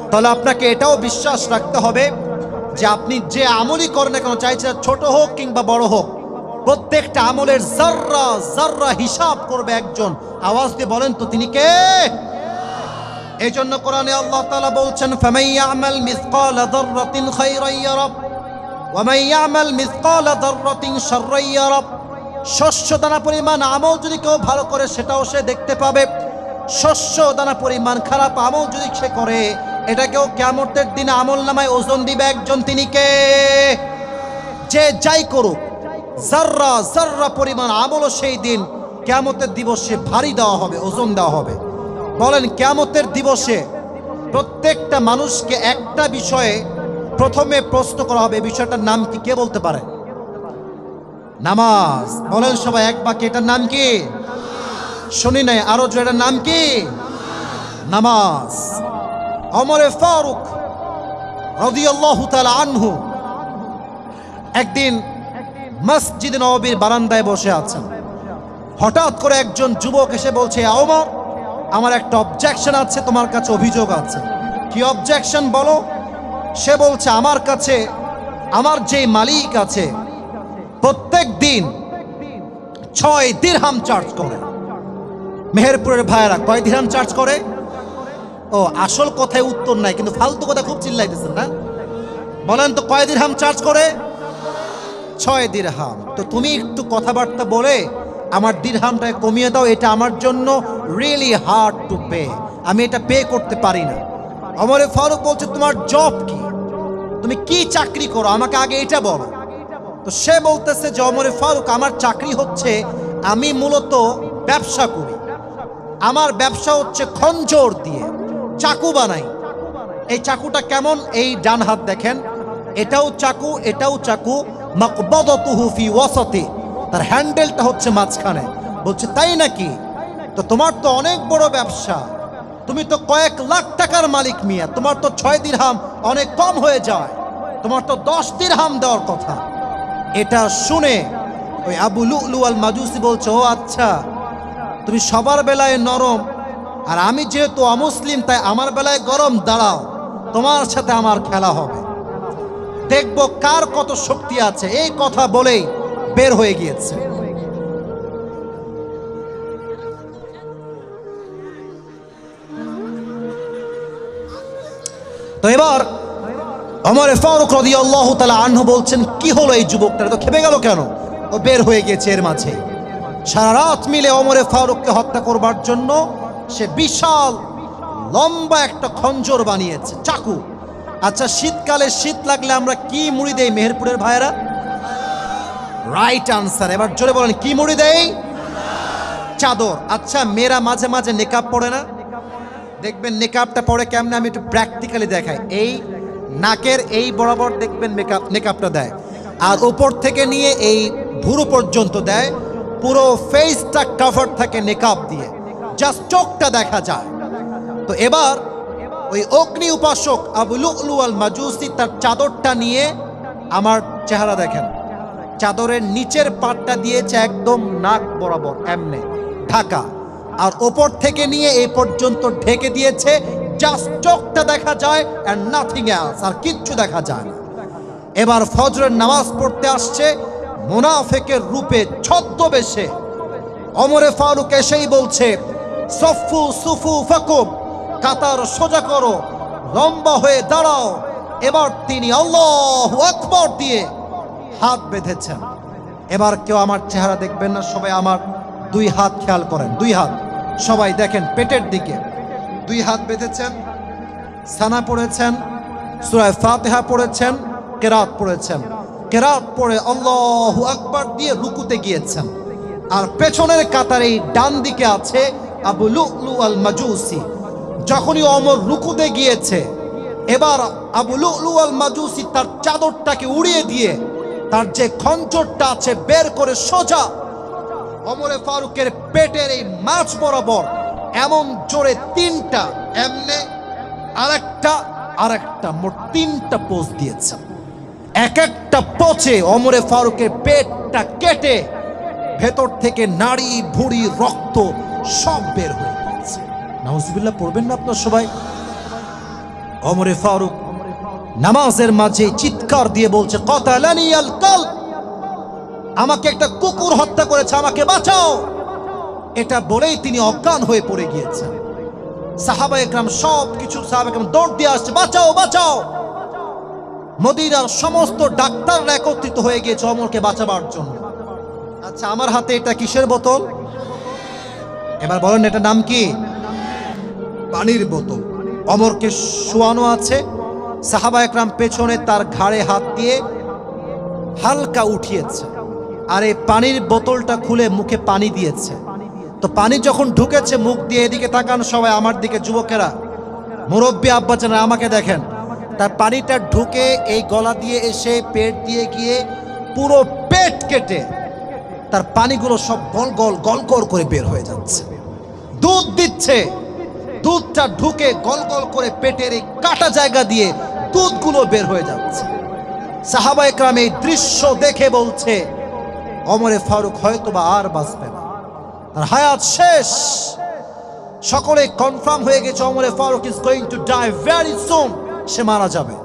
তাহলে আপনাকে এটাও বিশ্বাস রাখতে হবে যে আপনি যে আমলই করেন না কেন, চাইছে ছোট হোক কিংবা বড় হোক, প্রত্যেকটা আমলের জাররা জাররা হিসাব করবে একজন। আওয়াজ দিয়ে বলেন তো তিনি কে? এই জন্য কোরআনে আল্লাহ তাআলা বলছেন, ফামান ইয়ামাল মিসকালা যাররাতিন খায়রান ইয়ারা ওয়া মান ইয়ামাল মিসকালা যাররাতিন শাররান ইয়ারা। শস্য দানা পরিমাণ আমল যদি কেউ ভালো করে সেটাও সে দেখতে পাবে, শস্য দানা পরিমাণ খারাপ আমল যদি সে করে এটাকেও কিয়ামতের দিনে আমল নামায় ওজন দিবে একজন। তিনি কে? যে যাই করুক, জাররা জাররা পরিমাণ আমলও সেই দিন কিয়ামতের দিবসে ভারী দেওয়া হবে, ওজন দেওয়া হবে। বলেন, কিয়ামতের দিবসে প্রত্যেকটা মানুষকে একটা বিষয়ে প্রথমে প্রশ্ন করা হবে, বিষয়টার নাম কি? কে বলতে পারে? নামাজ। বলেন সবাই এক বাক্যে, এটার নাম কি? শুনি নাই, আরো জোরে, এটার নাম কি? নামাজ। ওমরে ফারুক রাদিয়াল্লাহু তাআলা আনহু একদিন মসজিদ নববীর বারান্দায় বসে আছেন। হঠাৎ করে একজন যুবক এসে বলছে, ওমর, আমার একটা অবজেকশন আছে, তোমার কাছে অভিযোগ আছে। কি অবজেকশন বলো? সে বলছে, আমার কাছে আমার যে মালিক আছে প্রত্যেক দিন 6 দিরহাম চার্জ করে। মেহেরপুরের ভাইয়েরা কয় দিরহাম চার্জ করে? ও, আসল কথায় উত্তর নাই, কিন্তু ফালতু কথা খুব চিল্লাইতেছেন না। বলেন তো কয় দিরহাম চার্জ করে? 6 দিরহাম। তো তুমি একটু কথাবার্তা বলে আমার দিরহামটা কমিয়ে দাও, এটা আমার জন্য রিয়েলি হার্ড টু পে, আমি এটা পে করতে পারি না। ওমরে ফারুক বলছে, তোমার জব কি? তুমি কি চাকরি করো? আমাকে আগে এটা বলো। তো সে বলতেছে যে, ওমরে ফারুক, আমার চাকরি হচ্ছে, আমি মূলত ব্যবসা করি। আমার ব্যবসা হচ্ছে খঞ্জর দিয়ে চাকু বানাই। এই চাকুটা কেমন? এই ডান হাত দেখেন, এটাও চাকু, এটাও চাকু। মাকবাদাতুহু ফি ওয়াসাতি, তার হ্যান্ডেলটা হচ্ছে মাঝখানে। বলছে, তাই নাকি? তো তোমার তো অনেক বড় ব্যবসা, তুমি তো কয়েক লাখ টাকার মালিক মিয়া, তোমার তো 6 দিরহাম অনেক কম হয়ে যায়, তোমার তো 10 দিরহাম দেওয়ার কথা। এটা শুনে ওই আবু লুলু আল মাজুসি বলছে, ও আচ্ছা, তুমি সবার বেলায় নরম, আর আমি যেহেতু অমুসলিম তাই আমার বেলায় গরম। দাঁড়াও, তোমার সাথে আমার খেলা হবে, দেখবো কার কত শক্তি আছে। এই কথা বলেই বের হয়ে গিয়েছে। তো এবার ওমরে ফারুক রাদিয়াল্লাহু তাআলা আনহু বলছেন, কি হলো এই যুবকটা তো খেপে গেল কেন? ও বের হয়ে গিয়েছে এর মাঝে। সারা রাত মিলে ওমরে ফারুককে হত্যা করবার জন্য সে বিশাল লম্বা একটা খঞ্জর বানিয়েছে, চাকু। আচ্ছা, শীতকালে শীত লাগলে আমরা কি মুড়ি দেই মেহেরপুরের ভাইয়েরা? Right answer. এবার জোরে বলেন, কি মুড়ি দেই? চাদর। আচ্ছা, মেয়েরা মাঝে মাঝে নেকাব পড়ে না? দেখবেন নেকাবটা পড়ে কেমনে, আমি একটু প্র্যাকটিক্যালি দেখাই। এই নাকের এই বরাবর দেখবেন নেকাবটা দেয়, আর উপর থেকে নিয়ে এই ভুরু পর্যন্ত দেয়। পুরো ফেসটা কভার থাকে নেকাব দিয়ে, জাস্ট চোখটা দেখা যায়। তো এবার ওই অগ্নি উপাসক আবু লুলু আল মাজুসি তার চাদরটা নিয়ে, আমার চেহারা দেখেন, চাদরের নিচের পাটটা দিয়েছে একদম নাক বরাবর এমনে ঢাকা, আর ওপর থেকে নিয়ে এই পর্যন্ত ঢেকে দিয়েছে জাস্ট চোখটা দেখা যায় এন্ড নাথিং এলস, আর কিচ্ছু দেখা যায় না। এবার ফজরের নামাজ পড়তে আসছে মুনাফিকের রূপে ছদ্মবেশে। ওমরে ফারুক এসেই বলছে, সফু সুফু ফাকুম, কাতার সোজা করো, লম্বা হয়ে দাঁড়াও। এবার তিনি আল্লাহু আকবার দিয়ে হাত বেঁধেছেন। এবার কেউ আমার চেহারা দেখবেন না, সবাই আমার দুই হাত খেয়াল করেন, দুই হাত সবাই দেখেন পেটের দিকে, দুই হাত বেঁধেছেন, সানা পড়েছেন, সূরা ফাতিহা পড়েছেন, কেরাত পড়েছেন। কেরাত পড়ে আল্লাহু আকবার দিয়ে রুকুতে গিয়েছেন। আর পেছনের কাতারে ডান দিকে আছে আবু লুলু আল মাজুসি। যখনই ওমর রুকুতে গিয়েছে, এবার আবু লুলু আল মাজুসি তার চাদরটাকে উড়িয়ে দিয়ে তার যে খঞ্জরটা আছে বের করে সোজা ওমরে ফারুকের পেটের এই মাছ বরাবর এমন জোরে তিনটা, এমনে আরেকটা মোট তিনটা পোজ দিয়েছে। এক একটা পোচে ওমরে ফারুকের পেটটা কেটে ভেতর থেকে নাড়ি ভুঁড়ি রক্ত সব বের হয়ে গেছে। নাউজুবিল্লাহ পড়বেন না আপনার সবাই? ওমরে ফারুক নামাজের মাঝে চিৎকার দিয়ে বলছে, কাতালানি আল কালব, আমাকে একটা কুকুর হত্যা করেছে, আমাকে বাঁচাও। এটা বলেই তিনি অজ্ঞান হয়ে পড়ে গিয়েছেন। সাহাবা একরাম সব কিছু সাহাবা একরাম দৌড় দিয়ে আসছে, বাঁচাও বাঁচাও। মদিনার সমস্ত ডাক্তাররা একত্রিত হয়ে গিয়েছে ওমরকে বাঁচাবার জন্য। আচ্ছা, আমার হাতে এটা কিসের বোতল? এবার বলেন এটা নাম কি? পানির বোতল। ওমরকে শোয়ানো আছে, সাহাবা একরাম পেছনে তার ঘাড়ে হাত দিয়ে হালকা উঠিয়েছে, আর এই পানির বোতলটা খুলে মুখে পানি দিয়েছে। তো পানি যখন ঢুকেছে মুখ দিয়ে, এদিকে তাকান সবাই আমার দিকে, যুবকেরা, মুরব্বী আব্বাজানা আমাকে দেখেন, তার পানিটা ঢুকে এই গলা দিয়ে এসে পেট দিয়ে গিয়ে পুরো পেট কেটে তার পানিগুলো সব গল গল গল গল করে বের হয়ে যাচ্ছে। দুধ দিচ্ছে, দুধটা ঢুকে গল গল করে পেটের এই কাটা জায়গা দিয়ে দুধগুলো বের হয়ে যাচ্ছে। সাহাবা একরাম এই দৃশ্য দেখে বলছে, ওমরে ফারুক হয়তোবা আর বাঁচবে না, তার হায়াত শেষ। সকলে কনফার্ম হয়ে গেছে ওমরে ফারুক is going to die very soon, সে মারা যাবে।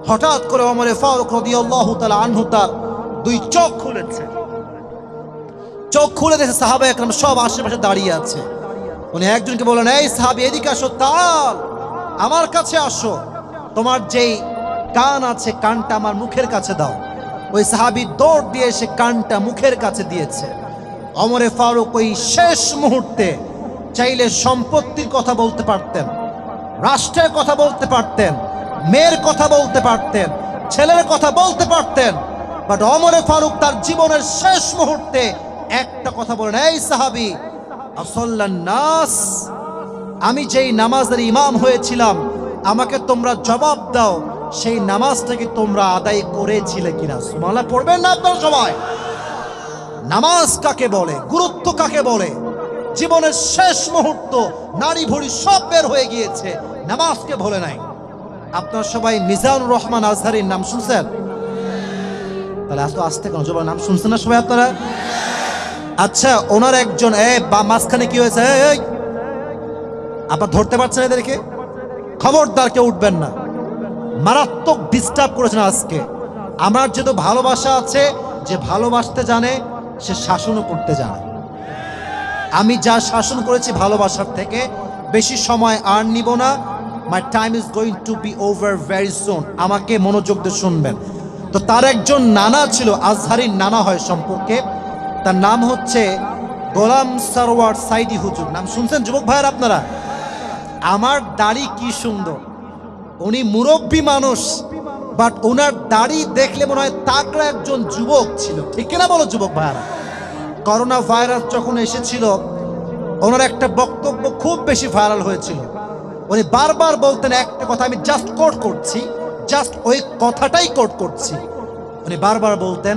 হঠাৎ করে ওমরে ফারুক রাদিয়াল্লাহু তাআলা আনহু তার দুই চোখ খুলেছে। চোখ খুলে দেখে সাহাবা একরাম সব আশেপাশে দাঁড়িয়ে আছে। উনি একজনকে বললেন, এই সাহাবী এদিকে আসো, তাল আমার কাছে আসো, তোমার যেই কান আছে কানটা আমার মুখের কাছে দাও। ওই সাহাবী দৌড় দিয়ে এসে কানটা মুখের কাছে দিয়েছে। ওমরে ফারুক ওই শেষ মুহূর্তে চাইলে সম্পত্তির কথা বলতে পারতেন, রাষ্ট্রের কথা বলতে পারতেন, মেয়ের কথা বলতে পারতেন, ছেলের কথা বলতে পারতেন, বাট ওমরে ফারুক তার জীবনের শেষ মুহূর্তে একটা কথা বলেন, এই সাহাবী আসাল্লান নাস, আমি যেই নামাজের ইমাম হয়েছিলাম আমাকে তোমরা জবাব দাও, সেই নামাজটাকে তোমরা আদায় করেছিলে কিনা? সুবহানাল্লাহ পড়বেন না আপনারা সবাই? নামাজ কাকে বলে, গুরুত্ব কাকে বলে? জীবনের শেষ মুহূর্ত নারী ভুড়ি সব বের হয়ে গিয়েছে, নামাজকে ভুলে নাই। আপনারা সবাই মিজানুর রহমান আজহারীর নাম শুনছেন? তাহলে এত আসতে কেন, জবাব নাম শুনছেন না সবাই আপনারা? আচ্ছা, ওনার একজন বা মাঝখানে কি হয়েছে, আপনার ধরতে পারছেন এদেরকে? খবরদার কেউ উঠবেন না, মারাত্মক ডিস্টার্ব করেছেন আজকে। আমার যেহেতু ভালোবাসা আছে, যে ভালোবাসতে জানে সে শাসনও করতে জানে। আমি যা শাসন করেছি ভালোবাসার থেকে, বেশি সময় আর নিব না। My time is going to be over very soon. আমাকে মনোযোগ দিয়ে শুনবেন। তো তার একজন নানা ছিল, আজহারীর নানা হয় সম্পর্কে, তার নাম হচ্ছে গোলাম সরওয়ার সাইদি হুজুর। নাম শুনছেন যুবক ভাইয়ের আপনারা? আমার দাড়ি কি সুন্দর! উনি মুরব্বী মানুষ, বাট ওনার দাড়ি দেখলে মনে হয় তাকড়া একজন যুবক ছিল, ঠিক কিনা বলো যুবক ভাইয়ারা? করোনা ভাইরাস যখন এসেছিল, ওনার একটা বক্তব্য খুব বেশি ভাইরাল হয়েছিল। উনি বারবার বলতেন একটা কথা, আমি জাস্ট কোট করছি, জাস্ট ওই কথাটাই কোট করছি। উনি বারবার বলতেন,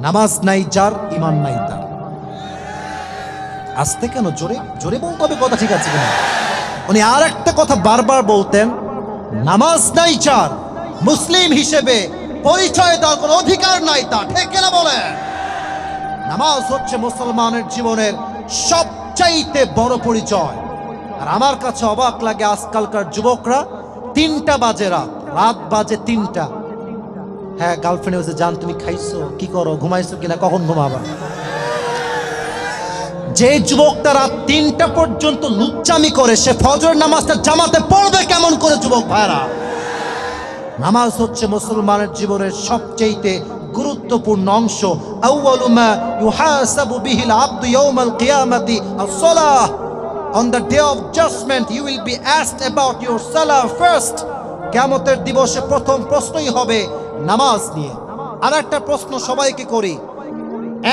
নামাজ নাই যার ঈমান নাই তার। আসতে কেন, জোরে জোরে বলতে হবে কথা, ঠিক আছে কিনা? উনি আর একটা কথা বারবার বলতেন, নামাজ নাই যার, মুসলিম হিসেবে পরিচয় দেওয়ার কোনো অধিকার নাই তার, ঠিক কিনা বলেন? নামাজ হচ্ছে মুসলমানের জীবনের সবচাইতে বড় পরিচয়। আর আমার কাছে অবাক লাগে আজকালকার যুবকরা 3টা বাজে রাত বাজে 3টা, হ্যাঁ গার্লফ্রেন্ড বলছে জান তুমি খাইছো কি করো ঘুমাইছো কিনা কখন ঘুমাবা। যে যুবকটা রাত 3টা পর্যন্ত লুচ্চামি করে সে ফজরের নামাজটা জামাতে পড়বে কেমন করে যুবক ভাইরা? নামাজ হচ্ছে মুসলমানের জীবনের সবচেয়ে গুরুত্বপূর্ণ অংশ। আউয়ালু মা ইউহাসাবু বিহিল আবদু ইয়াউমাল কিয়ামাতি আস-সালাহ। On the day of judgment you will be asked about your salah first. কিয়ামতের দিবসে প্রথম প্রশ্নই হবে নামাজ নিয়ে। আর একটা প্রশ্ন সবাইকে করি,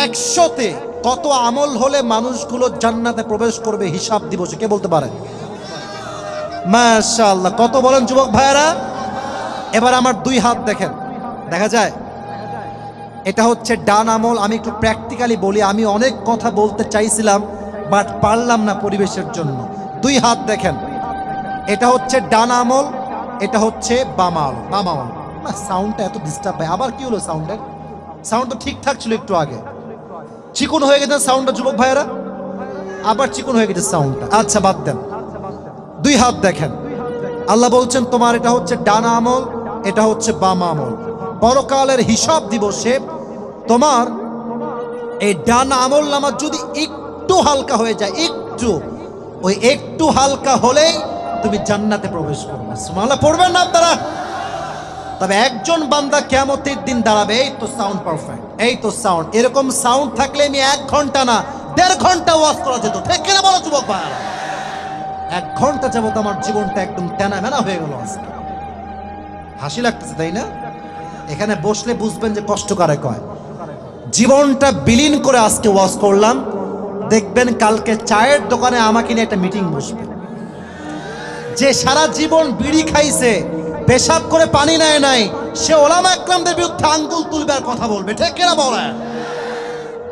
100তে কত আমল হলে মানুষগুলো জান্নাতে প্রবেশ করবে হিসাব দিবসে কে বলতে পারে? মাশাআল্লাহ, কত বলেন যুবক ভাইরা? এবার আমার 2 হাত দেখেন, দেখা যায়? এটা হচ্ছে ডান আমল। আমি একটু প্র্যাকটিক্যালি বলি, আমি অনেক কথা বলতে চাইছিলাম বাট পারলাম না পরিবেশের জন্য। 2 হাত দেখেন, এটা হচ্ছে ডান আমল, এটা হচ্ছে বাম আমল। সাউন্ডটা এত ডিস্টার্ব হয়, আবার কি হলো সাউন্ডের? সাউন্ড তো ঠিকঠাক ছিল একটু আগে, চিকন হয়ে গেছে সাউন্ডটা যুবক ভাইয়েরা, আবার চিকন হয়ে গেছে সাউন্ডটা। আচ্ছা বাদ দেন, 2 হাত দেখেন। আল্লাহ বলছেন তোমার এটা হচ্ছে ডান আমল, এটা হচ্ছে বাম আমল। পরকালের হিসাব দিবসে তোমার এই ডান আমল নামা যদি একটু হালকা হয়ে যায়, ওই একটু হালকা হলেই তুমি জান্নাতে প্রবেশ করবে। সুবহানাল্লাহ পড়বেন না আপনারা? তবে একজন বান্দা কিয়ামতের দিন দাঁড়াবে, এই তো সাউন্ড পারফেক্ট, এই তো সাউন্ড, এরকম সাউন্ড থাকলে আমি 1 ঘন্টা না 1.5 ঘন্টা ওয়াজ করা যেত, ঠিক কিনা বলো যুবক ভাইরা? 1 ঘন্টা যাবত আমার জীবনটা একদম তেনা মেনা হয়ে গেল আজকে। হাসি লাগতেছে তাই না? এখানে বসলে বুঝবেন যে কষ্ট কারে কয়। জীবনটা বিলীন করে আজকে ওয়াজ করলাম, দেখবেন কালকে চায়ের দোকানে আমাকে নিয়ে একটা মিটিং বসবে। যে সারা জীবন বিড়ি খাইছে, পেশাব করে পানি নেয় নাই, সে ওলামা একরামদের বিরুদ্ধে আঙ্গুল তুলবে আর কথা বলবে, ঠিক কিনা বলেন?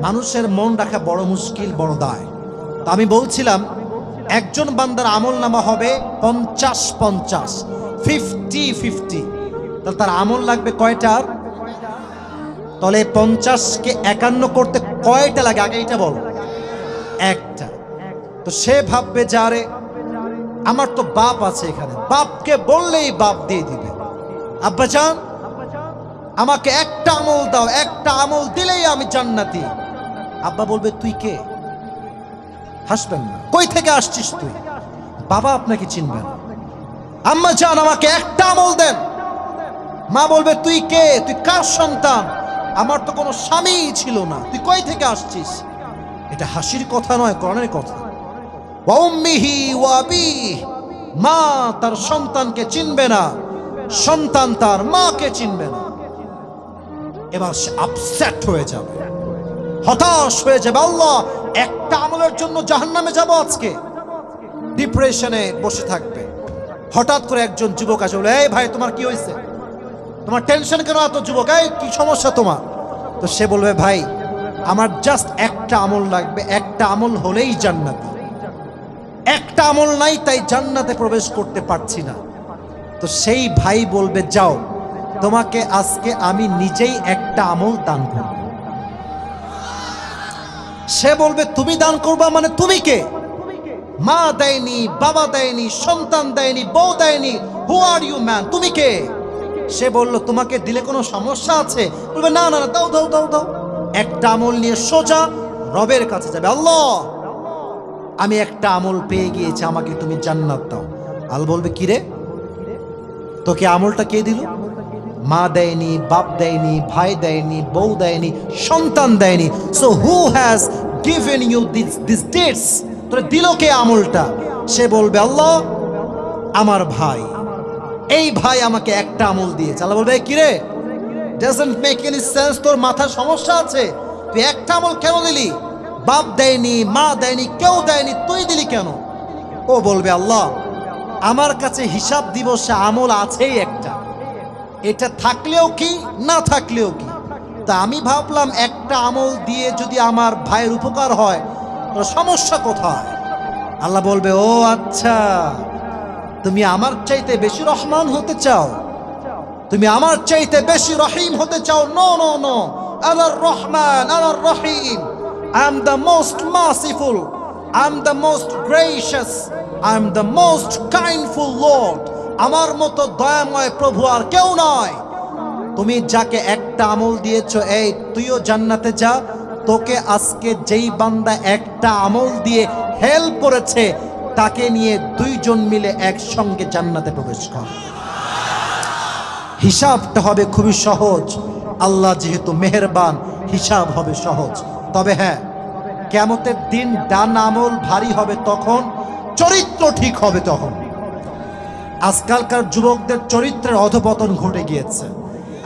মানুষের মন রাখা বড় মুশকিল, বড় দায়। তো আমি বলছিলাম একজন বান্দার আমল নামা হবে 50-50, 50-50। তাহলে তার আমল লাগবে কয়টা? তাহলে 50কে 51 করতে কয়টা লাগে আগে এটা বলো? 1টা। তো সে ভাববে যারে আমার তো বাপ আছে এখানে, বাপকে বললেই বাপ দিয়ে দিবে। আব্বাজান আমাকে 1টা আমল দাও, 1টা আমল দিলেই আমি জান্নাতি। আব্বা বলবে তুই কে? হাসবেন না, কই থেকে আসছিস তুই? বাবা আপনাকে চিনবে না। আম্মা জান আমাকে 1টা আমল দেন। মা বলবে তুই কে? তুই কার সন্তান? আমার তো কোনো স্বামী ছিল না, তুই কই থেকে আসছিস? এটা হাসির কথা নয়, কোরআনের কথা। ওয়া উম্মিহি ওয়া আবিহি, মা তার সন্তানকে চিনবে না, সন্তান তার মাকে চিনবে না। এবার সে আপসেট হয়ে যাবে, হতাশ হয়ে যাবে। আল্লাহ 1টা আমলের জন্য জাহান্নামে যাব আজকে। ডিপ্রেশনে বসে থাকবে। হঠাৎ করে একজন যুবক আসে, বলে এই ভাই তোমার কি হয়েছে? তোমার টেনশন কেন এত যুবক? এই কি সমস্যা তোমার? তো সে বলবে ভাই আমার জাস্ট 1টা আমল লাগবে, 1টা আমল হলেই জান্নাতি। 1টা আমল নাই তাই জান্নাতে প্রবেশ করতে পারছি না। তো সেই ভাই বলবে যাও তোমাকে আজকে আমি নিজেই 1টা আমল দান করব। সে বলবে তুমি দান করবা মানে তুমি কে? মা দেয়নি, বাবা দেয়নি, সন্তান দেয়নি, বউ দেয়নি, হু আর ইউ ম্যান, তুমি কে? সে বলল তোমাকে দিলে কোনো সমস্যা আছে? বলবে না না না, দাও দাও দাও দাও। 1টা আমল নিয়ে সোজা রবের কাছে যাবে। আল্লাহ আমি 1টা আমল পেয়ে গিয়েছি, আমাকে তুমি জান্নাত দাও। আল্লাহ বলবে কি রে তোকে আমলটা কে দিল? মা দেয়নি, বাপ দেয়নি, ভাই দেয়নি, বউ দেয়নি, সন্তান দেয়নি। So who has given you this dates? তোরে দিল কে আমলটা? সে বলবে আল্লাহ আমার ভাই, এই ভাই আমাকে 1টা আমল দিয়েছে। আল্লাহ বলবে কি রে, ডাজন্ট মেক এনি সেন্স, তোর মাথার সমস্যা আছে? তুই 1টা আমল কেন দিলি? বাপ দেয়নি, মা দেয়নি, কেউ দেয়নি, তুই দিলি কেন? ও বলবে আল্লাহ আমার কাছে হিসাব দিবসে আমল আছেই 1টা, এটা থাকলেও কি না থাকলেও কি। তা আমি ভাবলাম 1টা আমল দিয়ে যদি আমার ভাইয়ের উপকার হয় তো সমস্যা কোথায়? আল্লাহ বলবে ও আচ্ছা তুমি আমার চাইতে বেশি রহমান হতে চাও, তুমি আমার চাইতে বেশি রহিম হতে চাও? নো নো নো, আনার রহমান আনার রহিম, I am the most merciful, I am the most gracious, I am the most kindful Lord, আমার মতো দয়াময় প্রভু আর কেউ নয়। তুমি যাকে একটা আমল দিয়েছো, এই তুইও জান্নাতে যা, তোকে আজকে যেই বান্দা একটা আমল দিয়ে হেল্প করেছে তাকে নিয়ে দুইজন মিলে একসঙ্গে জান্নাতে প্রবেশ কর। হিসাবটা হবে খুবই সহজ, আল্লাহ যেহেতু মেহেরবান, হিসাব হবে সহজ। তবে হ্যাঁ, কিয়ামতের দিন ডান আমল ভারী হবে তখন, চরিত্র ঠিক হবে তখন। আজকালকার যুবকদের চরিত্রের অধপতন ঘটে গিয়েছে,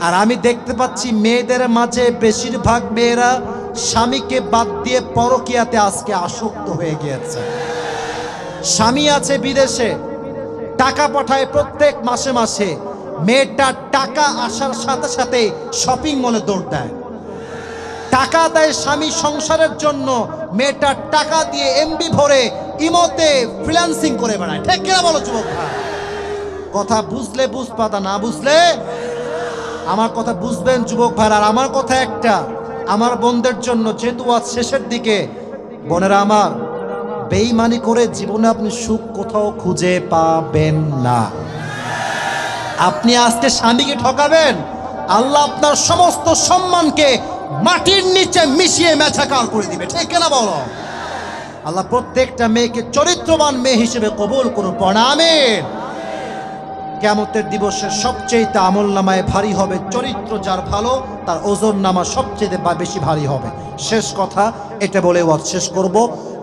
আর আমি দেখতে পাচ্ছি মেয়েদের মাঝে বেশিরভাগ মেয়েরা স্বামীকে বাদ দিয়ে পরকীয়াতে আজকে আসক্ত হয়ে গিয়েছে। স্বামী আছে বিদেশে, টাকা পাঠায় প্রত্যেক মাসে মাসে, মেয়েটা টাকা আসার সাথে সাথে শপিং মলে দৌড় দেয়। টাকা দেয় স্বামী সংসারের জন্য, মেয়েটা টাকা দিয়ে এমবি ভরে ইমোতে ফ্রিল্যান্সিং করে বেড়ায়। ঠিক কিনা বলো যুবক ভাই? কথা বুঝলে বুঝপাতা, না বুঝলে আমার কথা বুঝবেন যুবক ভাই। আর আমার কথা একটা, আমার বোনদের জন্য, যেহেতু আজ শেষের দিকে, বোনেরা আমার, বেঈমানি করে জীবনে আপনি সুখ কোথাও খুঁজে পাবেন না। আপনি আজকে স্বামীকে ঠকাবেন, আল্লাহ আপনার সমস্ত সম্মানকে মাটির নিচে মিশিয়ে মেছাকার করে দিবে। ঠিক না বলো? আল্লাহ প্রত্যেকটা মেয়েকে চরিত্রবান মেয়ে হিসেবে কবুল করুন। আমিন। কিয়ামতের দিবসে সবচেয়ে আমল নামায় ভারী হবে চরিত্র যার ভালো, তার ওজন নামা সবচেয়ে বেশি ভারী হবে। শেষ কথা এটা বলে ওয়াজ শেষ করব।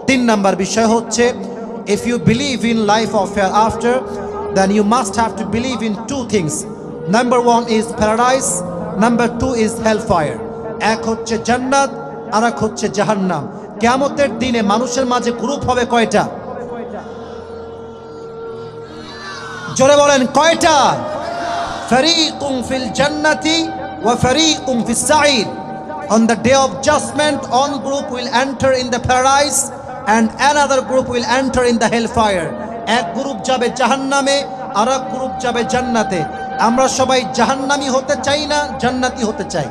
3 নাম্বার বিষয় হচ্ছে, if you believe in life of hereafter, then you must have to believe in 2 things. Number 1 is paradise, number 2 is hellfire. এক হচ্ছে জান্নাত, আর এক হচ্ছে জাহান্নাম। কিয়ামতের দিনে মানুষের মাঝে গ্রুপ হবে কয়টা? জোরে বলেন কয়টা? ফারিকুম ফিল জান্নাতি ওয়া ফারিকুম ফিস সাঈর। On the day of judgment, one group will enter in the paradise and another group will enter in the hellfire. এক গ্রুপ যাবে জাহান্নামে, আর এক গ্রুপ যাবে জান্নাতে। আমরা সবাই জাহান্নামী হতে চাই না জান্নাতি হতে চাই?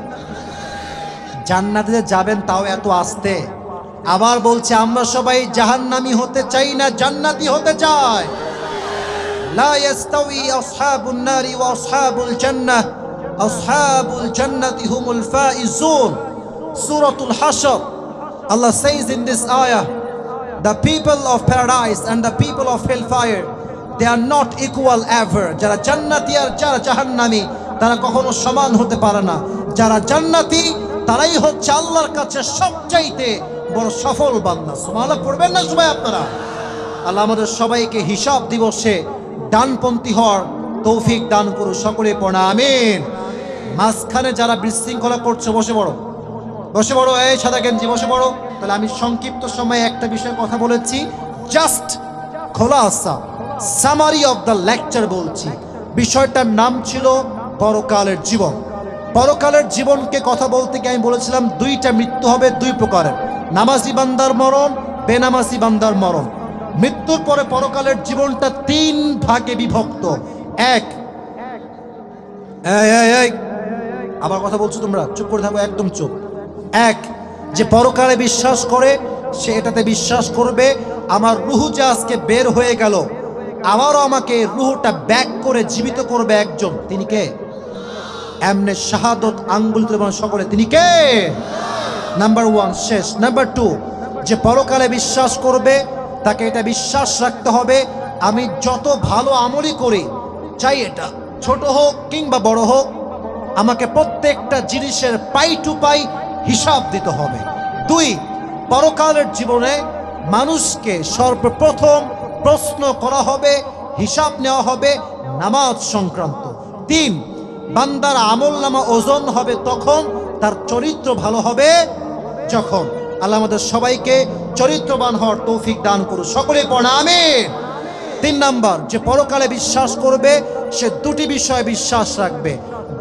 জান্নাতে যাবেন তাও এত আস্তে। আবার বলছে, আমরা সবাই জাহান্নামী হতে চাই না জান্নাতি হতে চাই। লা ইয়াস্তাউই আসহাবুন নারি ওয়া আসহাবুল জান্নাহ, আসহাবুল জান্নাতি হুমুল ফাইজুন। সূরাতুল হাশর, Allah says in this ayah, the people of paradise and the people of hellfire, they are not equal ever. যারা জান্নাতি আর যারা জাহান্নামী তারা কখনো সমান হতে পারে না। যারা জান্নাতি তারাই হচ্ছে আল্লাহর কাছে সবচাইতে বড় সফল বান্দা। সুবহানাল্লাহ পড়বেন না সবাই আপনারা? আল্লাহ আমাদের সবাইকে হিসাব দিবসে ডানপন্থী হওয়ার তৌফিক দান করুন। সকলে পড়া আমিন। মাঝখানে যারা বিশৃঙ্খলা করছে, বসে পড়ো, বসে পড়ো। এই সাদা গেঞ্জি, বসে পড়ো। তাহলে আমি সংক্ষিপ্ত সময়ে একটা বিষয়ে কথা বলেছি, জাস্ট খোলাসা সামারি অফ দ্য লেকচার বলছি। বিষয়টার নাম ছিল পরকালের জীবন। পরকালের জীবনকে কথা বলতে গিয়ে আমি বলেছিলাম 2টা মৃত্যু হবে 2 প্রকারের, নামাজি বান্দার মরণ, বেনামাজি বান্দার মরণ। মৃত্যুর পরে পরকালের জীবনটা 3 ভাগে বিভক্ত। এক, আবার কথা বলছো তোমরা? চুপ করে থাকো, একদম চুপ। এক, যে পরকালে বিশ্বাস করে সে এটাতে বিশ্বাস করবে আমার রুহু যে আজকে বের হয়ে গেল, আবারও আমাকে রুহুটা ব্যাক করে জীবিত করবে একজন। তিনি কে? এমনে শাহাদত আঙ্গুল তুলে সকলে, তিনি কে? নাম্বার 1 শেষ। নাম্বার 2, যে পরকালে বিশ্বাস করবে তাকে এটা বিশ্বাস রাখতে হবে আমি যত ভালো আমলই করি, চাই এটা ছোট হোক কিংবা বড় হোক, আমাকে প্রত্যেকটা জিনিসের পাই টু পাই হিসাব দিতে হবে। 2, পরকালের জীবনে মানুষকে সর্বপ্রথম প্রশ্ন করা হবে, হিসাব নেওয়া হবে নামাজ সংক্রান্ত। 3, বান্দার আমলনামা ওজন হবে তখন, তার চরিত্র ভালো হবে যখন। আল্লাহ আমাদের সবাইকে চরিত্রবান হওয়ার তৌফিক দান করুন। সকলে পড়া আমিন। 3 নাম্বার, যে পরকালে বিশ্বাস করবে সে 2টি বিষয়ে বিশ্বাস রাখবে।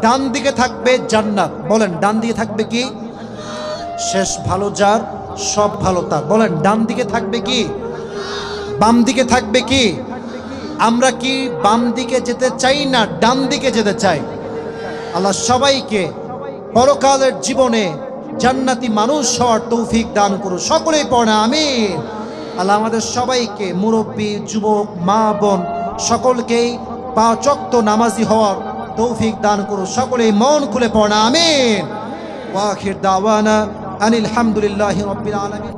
ডান দিকে থাকবে জান্নাত। বলেন ডান দিকে থাকবে কি? শেষ ভালো যার, সব ভালো তার। বলেন ডান দিকে থাকবে কি? বাম দিকে থাকবে কি? আমরা কি বাম দিকে যেতে চাই না ডান দিকে যেতে চাই? আল্লাহ সবাইকে পরকালের জীবনে জান্নাতি মানুষ হওয়ার তৌফিক দান করুন। সকলেই পড়া আমিন। আল্লাহ আমাদের সবাইকে, মুরব্বী, যুবক, মা বোন সকলকেই 5 ওয়াক্ত নামাজি হওয়ার তৌফিক দান করুন। সকলেই মন খুলে পড়া আমিন। ওয়া আখির দাওয়ানা আনিল হামদুলিল্লাহি রাব্বিল আলামিন।